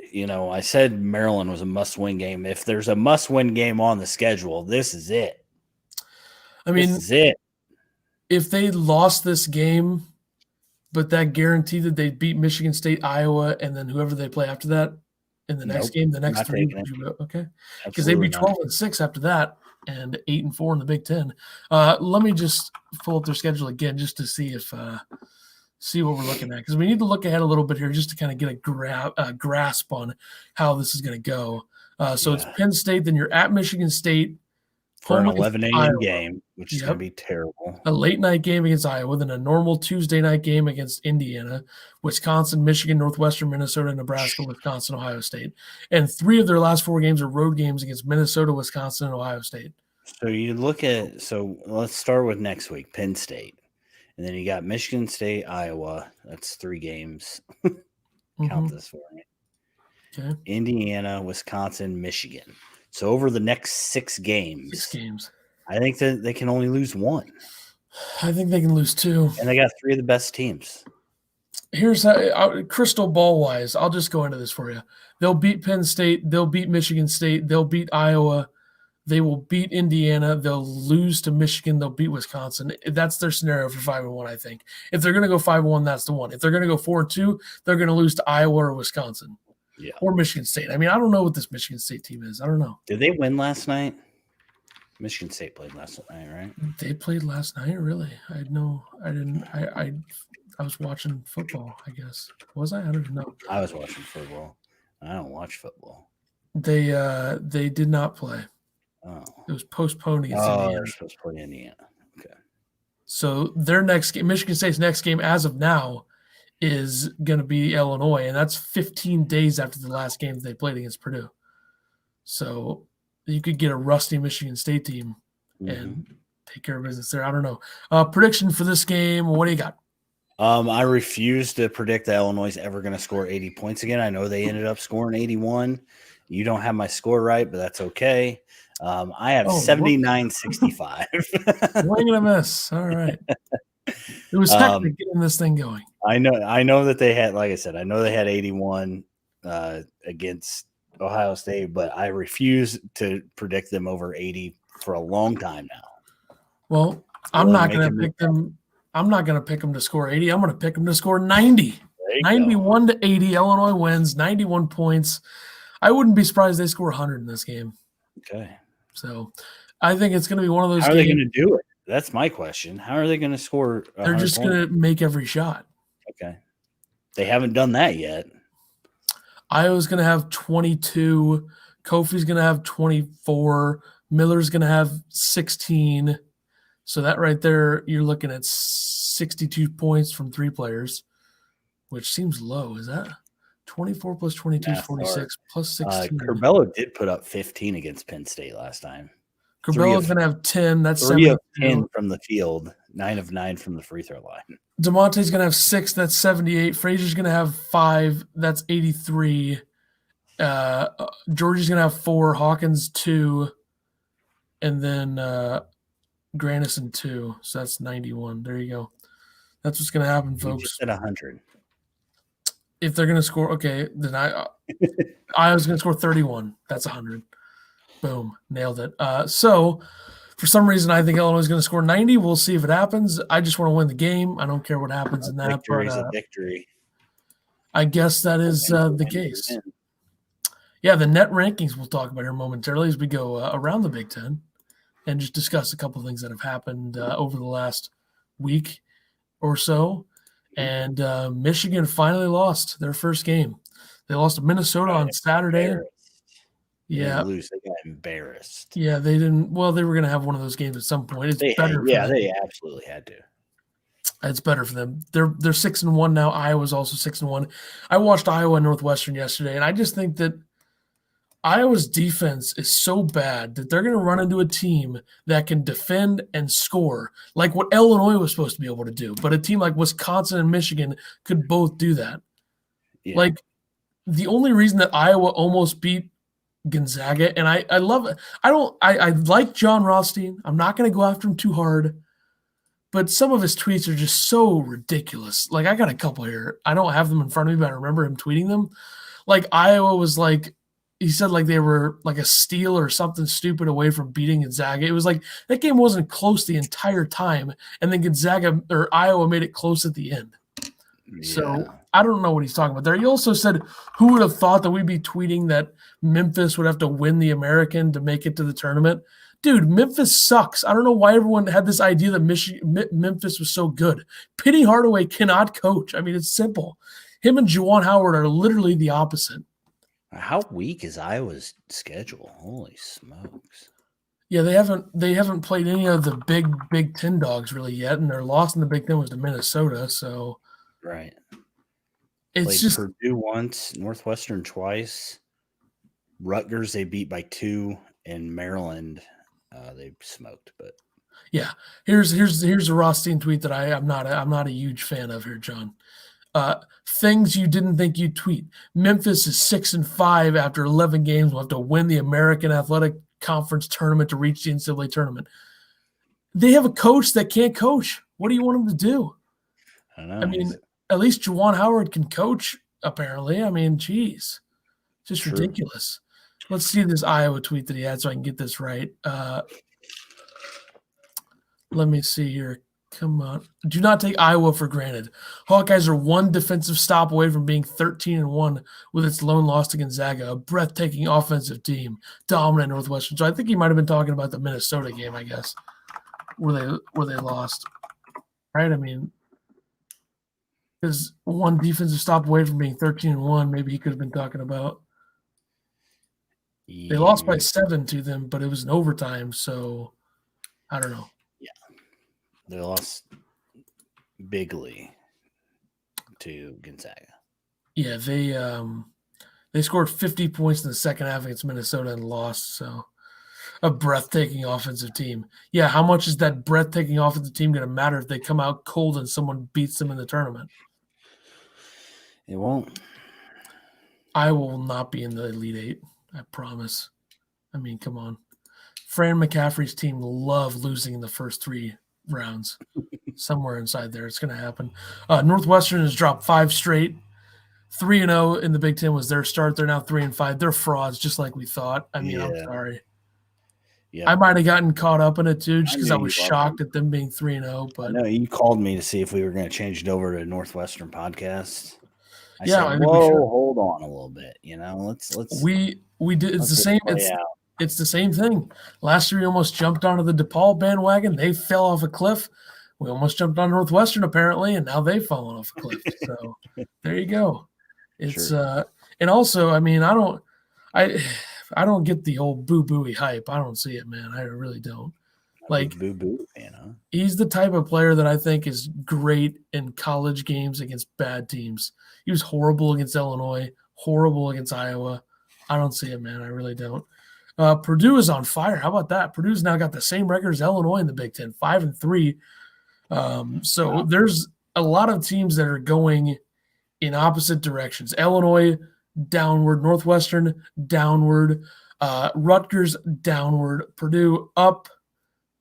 I said Maryland was a must-win game. If there's a must-win game on the schedule, this is it. I mean, this is it. If they lost this game, but that guaranteed that they'd beat Michigan State, Iowa, and then whoever they play after that in the next game, the next three, okay? Because they'd be 12-6 after that and 8-4 in the Big Ten. Let me just pull up their schedule again just to see what we're looking at, because we need to look ahead a little bit here just to kind of get a grasp on how this is going to go. So it's Penn State, then you're at Michigan State. For an 11 a.m. game, which is going to be terrible. A late night game against Iowa, then a normal Tuesday night game against Indiana, Wisconsin, Michigan, Northwestern, Minnesota, Nebraska, Wisconsin, Ohio State. And 3 of their last 4 games are road games against Minnesota, Wisconsin, and Ohio State. So you look at – so let's start with next week, Penn State. And then you got Michigan State, Iowa. That's 3 games. Count this for me. Okay. Indiana, Wisconsin, Michigan. So over the next 6 games, I think that they can only lose 1. I think they can lose 2. And they got 3 of the best teams. Here's how crystal ball wise, I'll just go into this for you. They'll beat Penn State. They'll beat Michigan State. They'll beat Iowa. They will beat Indiana. They'll lose to Michigan. They'll beat Wisconsin. That's their scenario for 5-1, I think. If they're going to go 5-1, that's the one. If they're going to go 4-2, they're going to lose to Iowa or Wisconsin. Yeah. Or Michigan State. I mean, I don't know what this Michigan State team is. I don't know. Did they win last night? Michigan State played last night, right? They played last night, really? I didn't. I was watching football, I guess. Was I? I don't even know. I was watching football. I don't watch football. They did not play. Oh. It was postponed against Indiana. They're supposed to play Indiana. Okay. So their next game, Michigan State's next game as of now, is going to be Illinois, and that's 15 days after the last game they played against Purdue. So you could get a rusty Michigan State team and take care of business there. I don't know. Prediction for this game, what do you got? I refuse to predict that Illinois is ever going to score 80 points again. I know they ended up scoring 81. You don't have my score right, but that's okay. I have 79-65. Wing and a miss. All right. It was hectic getting this thing going. I know that they had, like I said, I know they had 81 against Ohio State, but I refuse to predict them over 80 for a long time now. Well, I'm not going to pick them. I'm not going to pick them to score 80. I'm going to pick them to score 90. 91-80. Illinois wins, 91 points. I wouldn't be surprised they score 100 in this game. Okay. So I think it's going to be one of those games. How are they going to do it? That's my question. How are they going to score? They're just going to make every shot. Okay. They haven't done that yet. Iowa's going to have 22. Kofi's going to have 24. Miller's going to have 16. So that right there, you're looking at 62 points from 3 players, which seems low. Is that 24 plus 22 is 46 plus 16? Curbelo did put up 15 against Penn State last time. Curbelo's going to have 10. That's 3 of 10 from the field, 9 of 9 from the free throw line. DeMonte's going to have 6. That's 78. Frazier's going to have 5. That's 83. Georgie's going to have 4. Hawkins 2. And then Grandison 2. So that's 91. There you go. That's what's going to happen, folks. Just at 100. If they're going to score, okay, then I was going to score 31. That's 100. Boom. Nailed it. So for some reason, I think Illinois is going to score 90. We'll see if it happens. I just want to win the game. I don't care what happens in that. Victory is a victory. I guess that is the case. Yeah, the net rankings we'll talk about here momentarily as we go around the Big Ten and just discuss a couple of things that have happened over the last week or so. And Michigan finally lost their first game. They lost to Minnesota on Saturday. They Yeah. didn't lose. They got embarrassed. Yeah, they didn't. Well, they were going to have one of those games at some point. It's better for them. They absolutely had to. It's better for them. They're 6-1 now. Iowa's also 6-1. I watched Iowa and Northwestern yesterday, and I just think that Iowa's defense is so bad that they're going to run into a team that can defend and score, like what Illinois was supposed to be able to do. But a team like Wisconsin and Michigan could both do that. Yeah. Like, the only reason that Iowa almost beat Gonzaga, and I love it. I like John Rothstein. I'm not going to go after him too hard, but some of his tweets are just so ridiculous. Like, I got a couple here. I don't have them in front of me, but I remember him tweeting them. Like, Iowa was like, he said like they were like a steal or something stupid away from beating Gonzaga. It was like that game wasn't close the entire time, and then Gonzaga or Iowa made it close at the end. Yeah. So I don't know what he's talking about there. He also said, who would have thought that we'd be tweeting that Memphis would have to win the American to make it to the tournament? Dude, Memphis sucks. I don't know why everyone had this idea that Memphis was so good. Penny Hardaway cannot coach. I mean, it's simple. Him and Juwan Howard are literally the opposite. How weak is Iowa's schedule? Holy smokes! Yeah, they haven't played any of the Big Ten dogs really yet, and their loss in the Big Ten was to Minnesota. So, right, it's played just Purdue once, Northwestern twice, Rutgers they beat by 2, and Maryland they smoked. But yeah, here's a Rothstein tweet that I'm not a huge fan of here, John. Things you didn't think you'd tweet. Memphis is 6-5 after 11 games. We'll have to win the American Athletic Conference tournament to reach the NCAA tournament. They have a coach that can't coach. What do you want him to do? I don't know. I mean, at least Juwan Howard can coach, apparently. I mean, geez. Just True. Ridiculous. Let's see this Iowa tweet that he had so I can get this right. Let me see here. Come on. Do not take Iowa for granted. Hawkeyes are one defensive stop away from being 13-1 with its lone loss to Gonzaga, a breathtaking offensive team, dominant Northwestern. So I think he might have been talking about the Minnesota game, I guess, where they lost. Right? I mean, because one defensive stop away from being 13-1, maybe he could have been talking about. They lost by 7 to them, but it was in overtime, so I don't know. They lost bigly to Gonzaga. Yeah, they scored 50 points in the second half against Minnesota and lost. So, a breathtaking offensive team. Yeah, how much is that breathtaking offensive team going to matter if they come out cold and someone beats them in the tournament? It won't. Iowa will not be in the Elite Eight, I promise. I mean, come on. Fran McCaffrey's team love losing in the first 3 rounds. Somewhere inside there, it's going to happen. Northwestern has dropped 5 straight. 3-0 in the Big Ten was their start. They're now 3-5. They're frauds, just like we thought. I mean, I'm sorry. Yeah, I might have gotten caught up in it too, just because I was shocked at them being 3-0. But no, you called me to see if we were going to change it over to Northwestern podcast. I said, hold on a little bit. You know, let's. We did. It's the same. It's the same thing. Last year, we almost jumped onto the DePaul bandwagon. They fell off a cliff. We almost jumped on Northwestern apparently, and now they've fallen off a cliff. So there you go. It's sure. And also, I mean, I don't get the old boo-booey hype. I don't see it, man. I really don't. Like boo-boo, you know. He's the type of player that I think is great in college games against bad teams. He was horrible against Illinois, horrible against Iowa. I don't see it, man. I really don't. Purdue is on fire. How about that? Purdue's now got the same record as Illinois in the Big Ten, 5-3. So there's a lot of teams that are going in opposite directions. Illinois downward, Northwestern downward, Rutgers downward, Purdue up,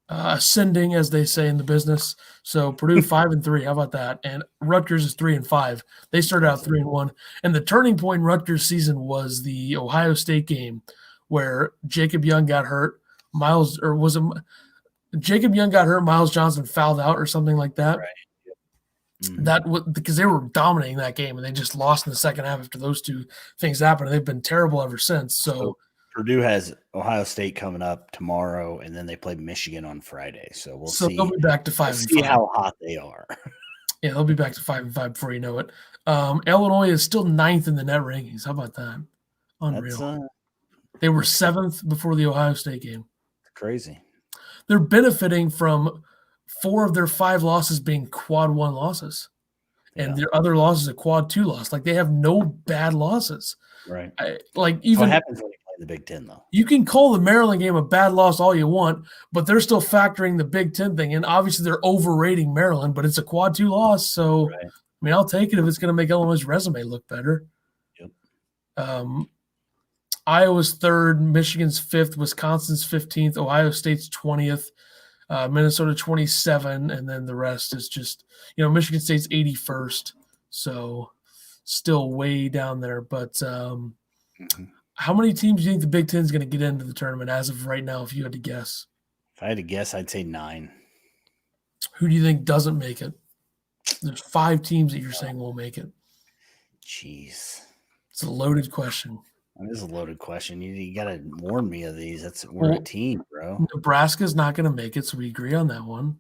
ascending, as they say in the business. So Purdue 5-3. How about that? And Rutgers is 3-5. They started out 3-1. And the turning point in Rutgers season was the Ohio State game, where Jacob Young got hurt. Jacob Young got hurt. Miles Johnson fouled out or something like that. Right. Mm-hmm. That was because they were dominating that game and they just lost in the second half after those 2 things happened. And they've been terrible ever since. So Purdue has Ohio State coming up tomorrow, and then they play Michigan on Friday. So we'll see. They'll be back to 5-5. See how hot they are. Yeah, they'll be back to 5-5 before you know it. Illinois is still 9th in the net rankings. How about that? Unreal. They were 7th before the Ohio State game. Crazy. They're benefiting from 4 of their 5 losses being quad 1 losses. And their other loss is a quad 2 loss. Like, they have no bad losses. Right. What happens when you play the Big Ten, though? You can call the Maryland game a bad loss all you want, but they're still factoring the Big Ten thing. And obviously they're overrating Maryland, but it's a quad 2 loss. So, right. I mean, I'll take it if it's going to make Illinois' resume look better. Yep. Iowa's 3rd, Michigan's 5th, Wisconsin's 15th, Ohio State's 20th. Minnesota 27, and then the rest is just, Michigan State's 81st, so still way down there. But how many teams do you think the Big Ten is going to get into the tournament as of right now, if you had to guess? If I had to guess, I'd say 9. Who do you think doesn't make it? There's 5 teams that you're saying will make it. Jeez. It's a loaded question. That is a loaded question. You got to warn me of these. We're a team, bro. Nebraska's not going to make it, so we agree on that one.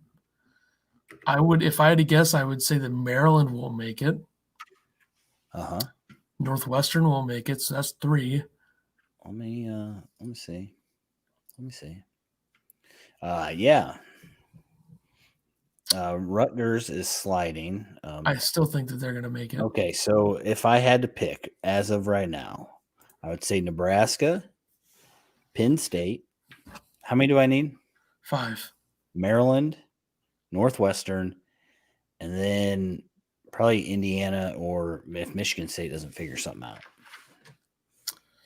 If I had to guess, I would say that Maryland won't make it. Northwestern won't make it, so that's 3. Let me see. Yeah. Rutgers is sliding. I still think that they're going to make it. Okay, so if I had to pick as of right now, I would say Nebraska, Penn State. How many do I need? 5. Maryland, Northwestern, and then probably Indiana, or if Michigan State doesn't figure something out.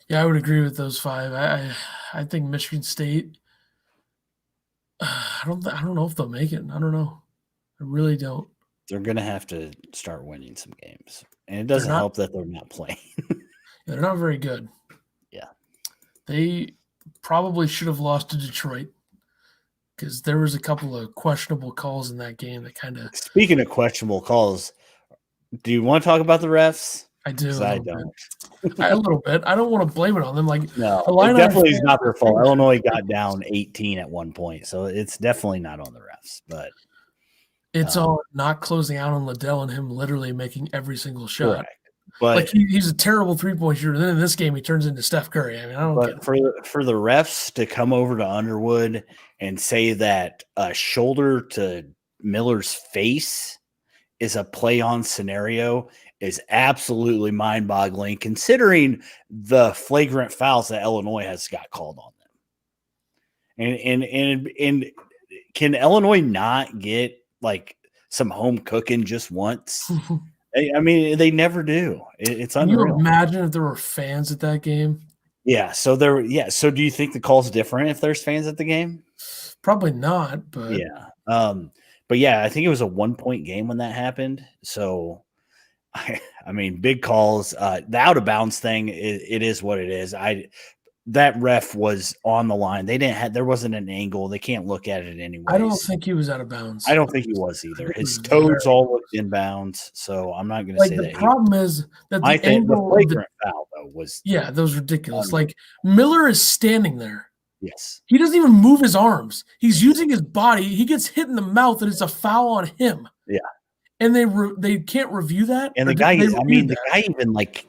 Yeah, I would agree with those 5. I think Michigan State. I don't know if they'll make it. I don't know. I really don't. They're going to have to start winning some games, and it doesn't help that they're not playing. They're not very good. Yeah. They probably should have lost to Detroit because there was a couple of questionable calls in that game that kind of. Speaking of questionable calls, do you want to talk about the refs? I do. I don't. A little bit. I don't want to blame it on them. No, it definitely is not their fault. Illinois got down 18 at one point, so it's definitely not on the refs. But it's all not closing out on Liddell and him literally making every single shot. Correct. But he's a terrible 3-point shooter. Then in this game, he turns into Steph Curry. I mean, I don't get it. For the refs to come over to Underwood and say that a shoulder to Miller's face is a play-on scenario is absolutely mind-boggling, considering the flagrant fouls that Illinois has got called on them. And can Illinois not get like some home cooking just once? I mean, they never do. It's unreal. Can you imagine if there were fans at that game? Yeah. So do you think the call's different if there's fans at the game? Probably not. But yeah. But yeah, I think it was a 1-point game when that happened. So, I mean, big calls. The out of bounds thing, it is what it is. That ref was on the line. There wasn't an angle. They can't look at it anyway. I don't think he was out of bounds. I don't think he was either. His toes all looked inbounds, so I'm not going to say that. The problem is that the flagrant foul though was that was ridiculous. Like Miller is standing there. Yes, he doesn't even move his arms. He's using his body. He gets hit in the mouth, and it's a foul on him. Yeah. And they can't review that. And the guy even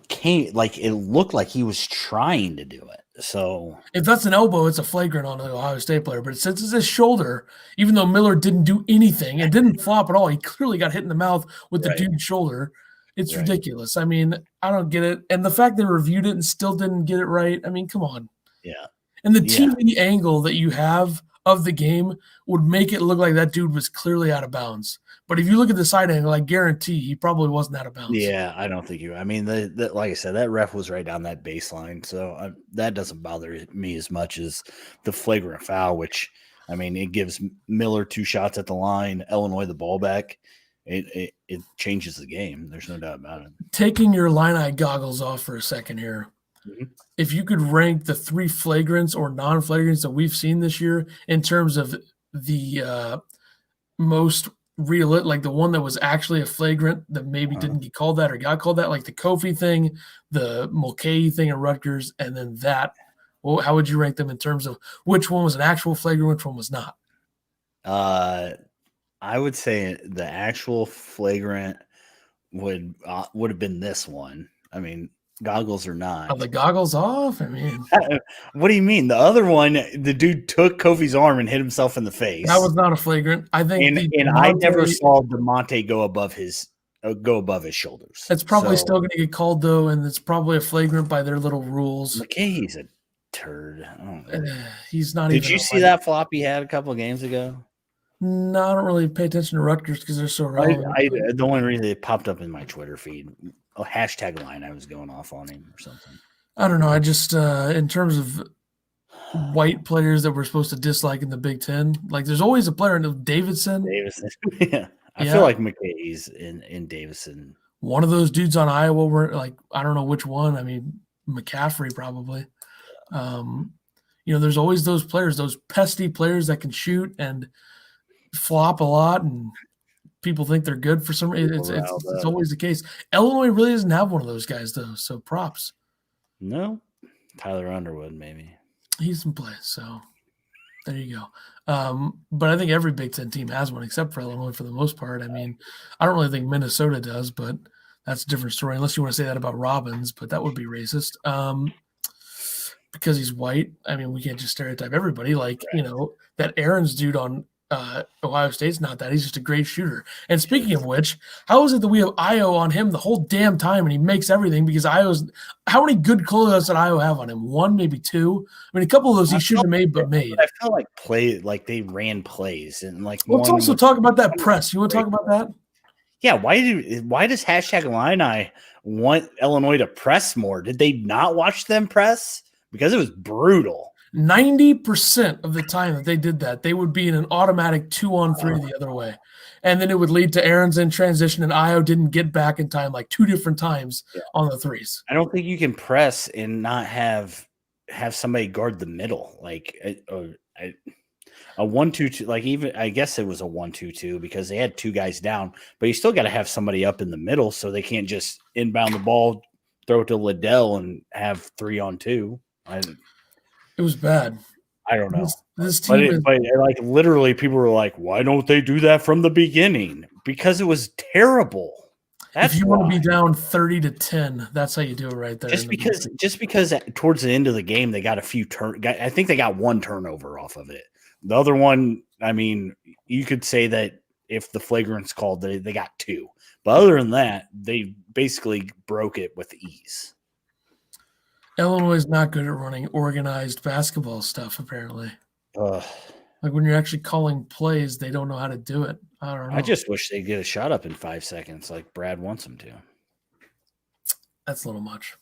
can't, it looked like he was trying to do it. So if that's an elbow, it's a flagrant on an Ohio State player. But since it's his shoulder, even though Miller didn't do anything and didn't flop at all, he clearly got hit in the mouth with the dude's shoulder. It's ridiculous. I mean, I don't get it. And the fact they reviewed it and still didn't get it right, I mean, come on. Yeah. And the TV angle that you have of the game would make it look like that dude was clearly out of bounds. But if you look at the side angle, I guarantee he probably wasn't out of bounds. Yeah, I don't think I mean, like I said, that ref was right down that baseline. So that doesn't bother me as much as the flagrant foul, which, I mean, it gives Miller 2 shots at the line, Illinois the ball back. It changes the game. There's no doubt about it. Taking your Illini goggles off for a second here. Mm-hmm. If you could rank the 3 flagrants or non-flagrants that we've seen this year in terms of the most real, like the one that was actually a flagrant that maybe didn't get called that or got called that, like the Kofi thing, the Mulcahy thing at Rutgers, and then that, well, how would you rank them in terms of which one was an actual flagrant, which one was not? I would say the actual flagrant would have been this one. I mean, goggles or not. Are the goggles off? I mean, What do you mean? The other one, the dude took Kofi's arm and hit himself in the face. that was not a flagrant. I think and I never saw DeMonte go above his shoulders. It's probably still going to get called though, and it's probably a flagrant by their little rules. McKay's a turd. He's not. Did you see that flop he had a couple of games ago? No, I don't really pay attention to Rutgers because they're so relevant. The only reason it popped up in my Twitter feed, a hashtag line, I was going off on him or something. I don't know. I just, in terms of white players that we're supposed to dislike in the Big Ten, like there's always a player in Davidson. Yeah. I feel like McKay's in Davidson. One of those dudes on Iowa were like, I don't know which one. I mean, McCaffrey probably. There's always those players, those pesky players that can shoot and flop a lot, and people think they're good for some reason. It's always the case. Illinois really doesn't have one of those guys though, so props. No, Tyler Underwood maybe. He's in play, so there you go. But I think every Big Ten team has one except for Illinois for the most part. I mean, I don't really think Minnesota does, but that's a different story. Unless you want to say that about Robbins, but that would be racist. Because he's white. I mean, we can't just stereotype everybody. Like, that Aaron's dude on Ohio State's not that. He's just a great shooter. And speaking of which, how is it that we have Io on him the whole damn time and he makes everything? Because Io's – how many good closeouts did Io have on him? One, maybe two? I mean, a couple of those he shouldn't have made but made. I felt like they ran plays. And let's also talk about that press. You want to talk about that? Yeah, why does hashtag Illini want Illinois to press more? Did they not watch them press? Because it was brutal. 90% of the time that they did that, they would be in an automatic 2-on-3 the other way. And then it would lead to Aaron's in transition, and Io didn't get back in time like two different times on the threes. I don't think you can press and not have somebody guard the middle. Like a 1-2-2, like even I guess it was a 1-2-2 because they had two guys down, but you still got to have somebody up in the middle so they can't just inbound the ball, throw it to Liddell, and have 3-on-2. It was bad. I don't know. This team but like literally people were like, why don't they do that from the beginning? Because it was terrible. That's if you want to be down 30-10, that's how you do it right there. Just because towards the end of the game they got a few I think they got one turnover off of it. The other one, I mean, you could say that if the flagrant's called, they got two. But other than that, they basically broke it with ease. Illinois is not good at running organized basketball stuff, apparently. Like when you're actually calling plays, they don't know how to do it. I don't know. I just wish they'd get a shot up in 5 seconds like Brad wants them to. That's a little much.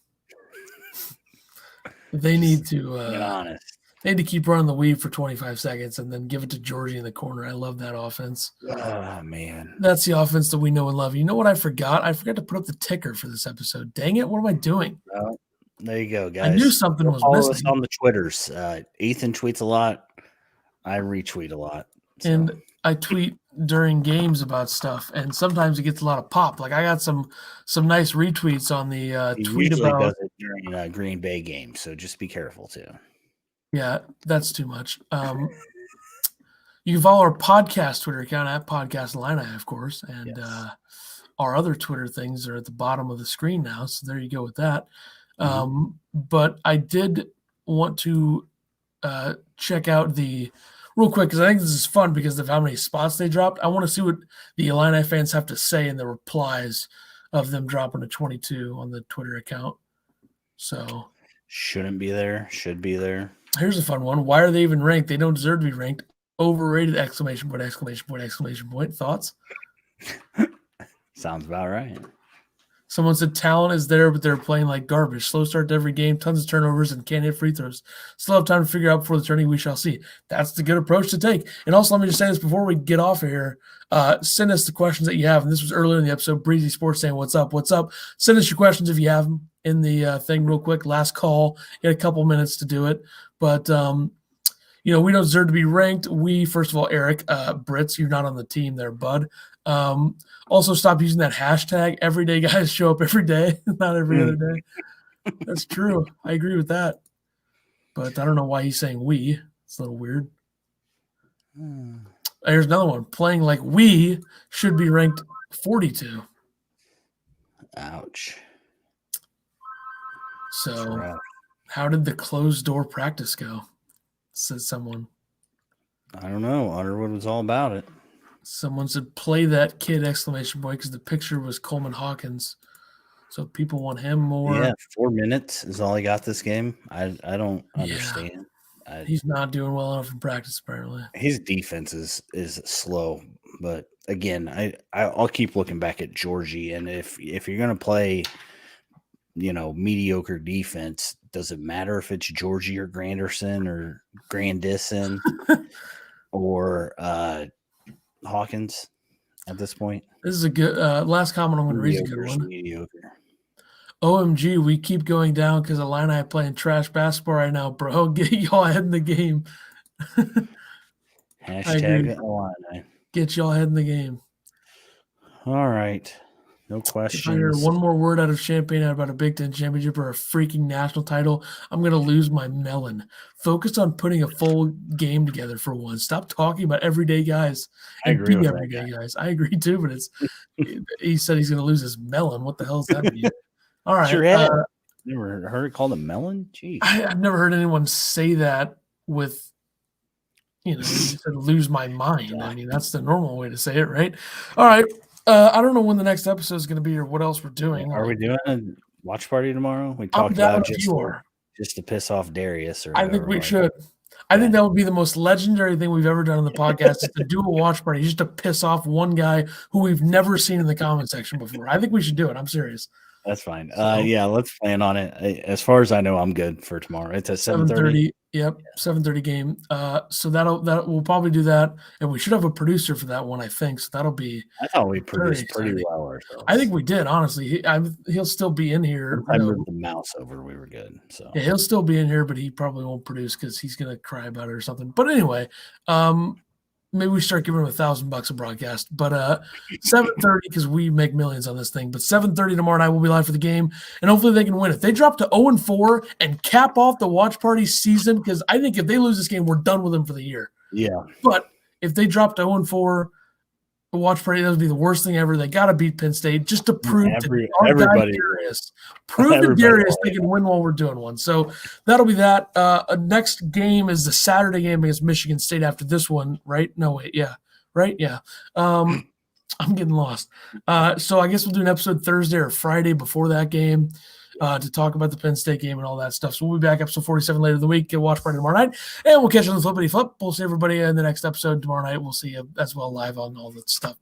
They need to get honest. They need to keep running the weave for 25 seconds and then give it to Georgie in the corner. I love that offense. Oh, man. That's the offense that we know and love. You know what I forgot? I forgot to put up the ticker for this episode. Dang it. What am I doing? There you go, guys. I knew something was missing. Us on the Twitters. Ethan tweets a lot. I retweet a lot. So. And I tweet during games about stuff, and sometimes it gets a lot of pop. Like I got some nice retweets on the tweet about does it during Green Bay games, so just be careful too. Yeah, that's too much. You can follow our podcast Twitter account at Podcast Illini, of course, and our other Twitter things are at the bottom of the screen now. So there you go with that. But I did want to check out real quick because I think this is fun because of how many spots they dropped. I want to see what the Illini fans have to say in the replies of them dropping to 22 on the Twitter account. So shouldn't be there, should be there. Here's a fun one. Why are they even ranked? They don't deserve to be ranked. Overrated! Exclamation point! Exclamation point! Exclamation point! Thoughts? Sounds about right. Someone said talent is there, but they're playing like garbage. Slow start to every game, tons of turnovers, and can't hit free throws. Still have time to figure out before the tourney. We shall see. That's the good approach to take. And also, let me just say this before we get off of here. Send us the questions that you have. And this was earlier in the episode. Breezy Sports saying, "What's up? What's up?" Send us your questions if you have them in the thing real quick. Last call. You had a couple minutes to do it. But, we don't deserve to be ranked. We, first of all, Eric, Brits, you're not on the team there, bud. Also, stop using that hashtag. Everyday guys show up every day, not every other day. That's true. I agree with that. But I don't know why he's saying we. It's a little weird. Here's another one. Playing like we should be ranked 42. Ouch. So, Right. how did the closed door practice go? Said someone. I don't know. I wonder what it was all about it. Someone said, "Play that kid!" Exclamation point, because the picture was Coleman Hawkins. So people want him more. Yeah, 4 minutes is all he got this game. I don't understand. He's not doing well enough in practice, apparently. His defense is slow, but again, I'll keep looking back at Georgie, and if you're gonna play, mediocre defense, does it matter if it's Georgie or Granderson or Grandison or Hawkins at this point? This is a good last comment I'm going to read. A good one. Mediocre. OMG, we keep going down because Illini playing trash basketball right now, bro. Get y'all ahead in the game. Hashtag Illini. Get y'all ahead in the game. All right. No questions. If I hear one more word out of Champaign about a Big Ten championship or a freaking national title, I'm going to lose my melon. Focus on putting a full game together for once. Stop talking about everyday guys and be everyday guys. I agree too, but he said he's going to lose his melon. What the hell does that mean? All right. Never heard it called a melon? Jeez. I've never heard anyone say that with, you said lose my mind. I mean, that's the normal way to say it, right? All right. I don't know when the next episode is going to be or what else we're doing. Are we doing a watch party tomorrow? We talked about just to piss off Darius. I think we should. I think that would be the most legendary thing we've ever done on the podcast is to do a watch party just to piss off one guy who we've never seen in the comment section before. I think we should do it. I'm serious. That's fine. Yeah, let's plan on it. As far as I know, I'm good for tomorrow. It's at 7:30. Yep, 7:30 game. So that we'll probably do that, and we should have a producer for that one, I think. So that'll be. I thought we produced pretty well ourselves. I think we did, honestly. He'll still be in here. I moved the mouse over. We were good. So yeah, he'll still be in here, but he probably won't produce because he's gonna cry about it or something. But anyway, maybe we start giving him $1,000 a broadcast, but 7:30 because we make millions on this thing. But 7:30 tomorrow night we'll be live for the game, and hopefully they can win. If they drop to 0-4 and cap off the watch party season, because I think if they lose this game, we're done with them for the year. Yeah. But if they drop to 0-4, the watch party, that would be the worst thing ever. They got to beat Penn State just to prove to Darius, they can win while we're doing one. So that'll be that. Next game is the Saturday game against Michigan State after this one, right? No, wait. Yeah. Right? Yeah. I'm getting lost. So I guess we'll do an episode Thursday or Friday before that game to talk about the Penn State game and all that stuff. So we'll be back episode 47 later in the week. Get watch party tomorrow night, and we'll catch you on the flippity flip. We'll see everybody in the next episode tomorrow night. We'll see you as well live on all that stuff.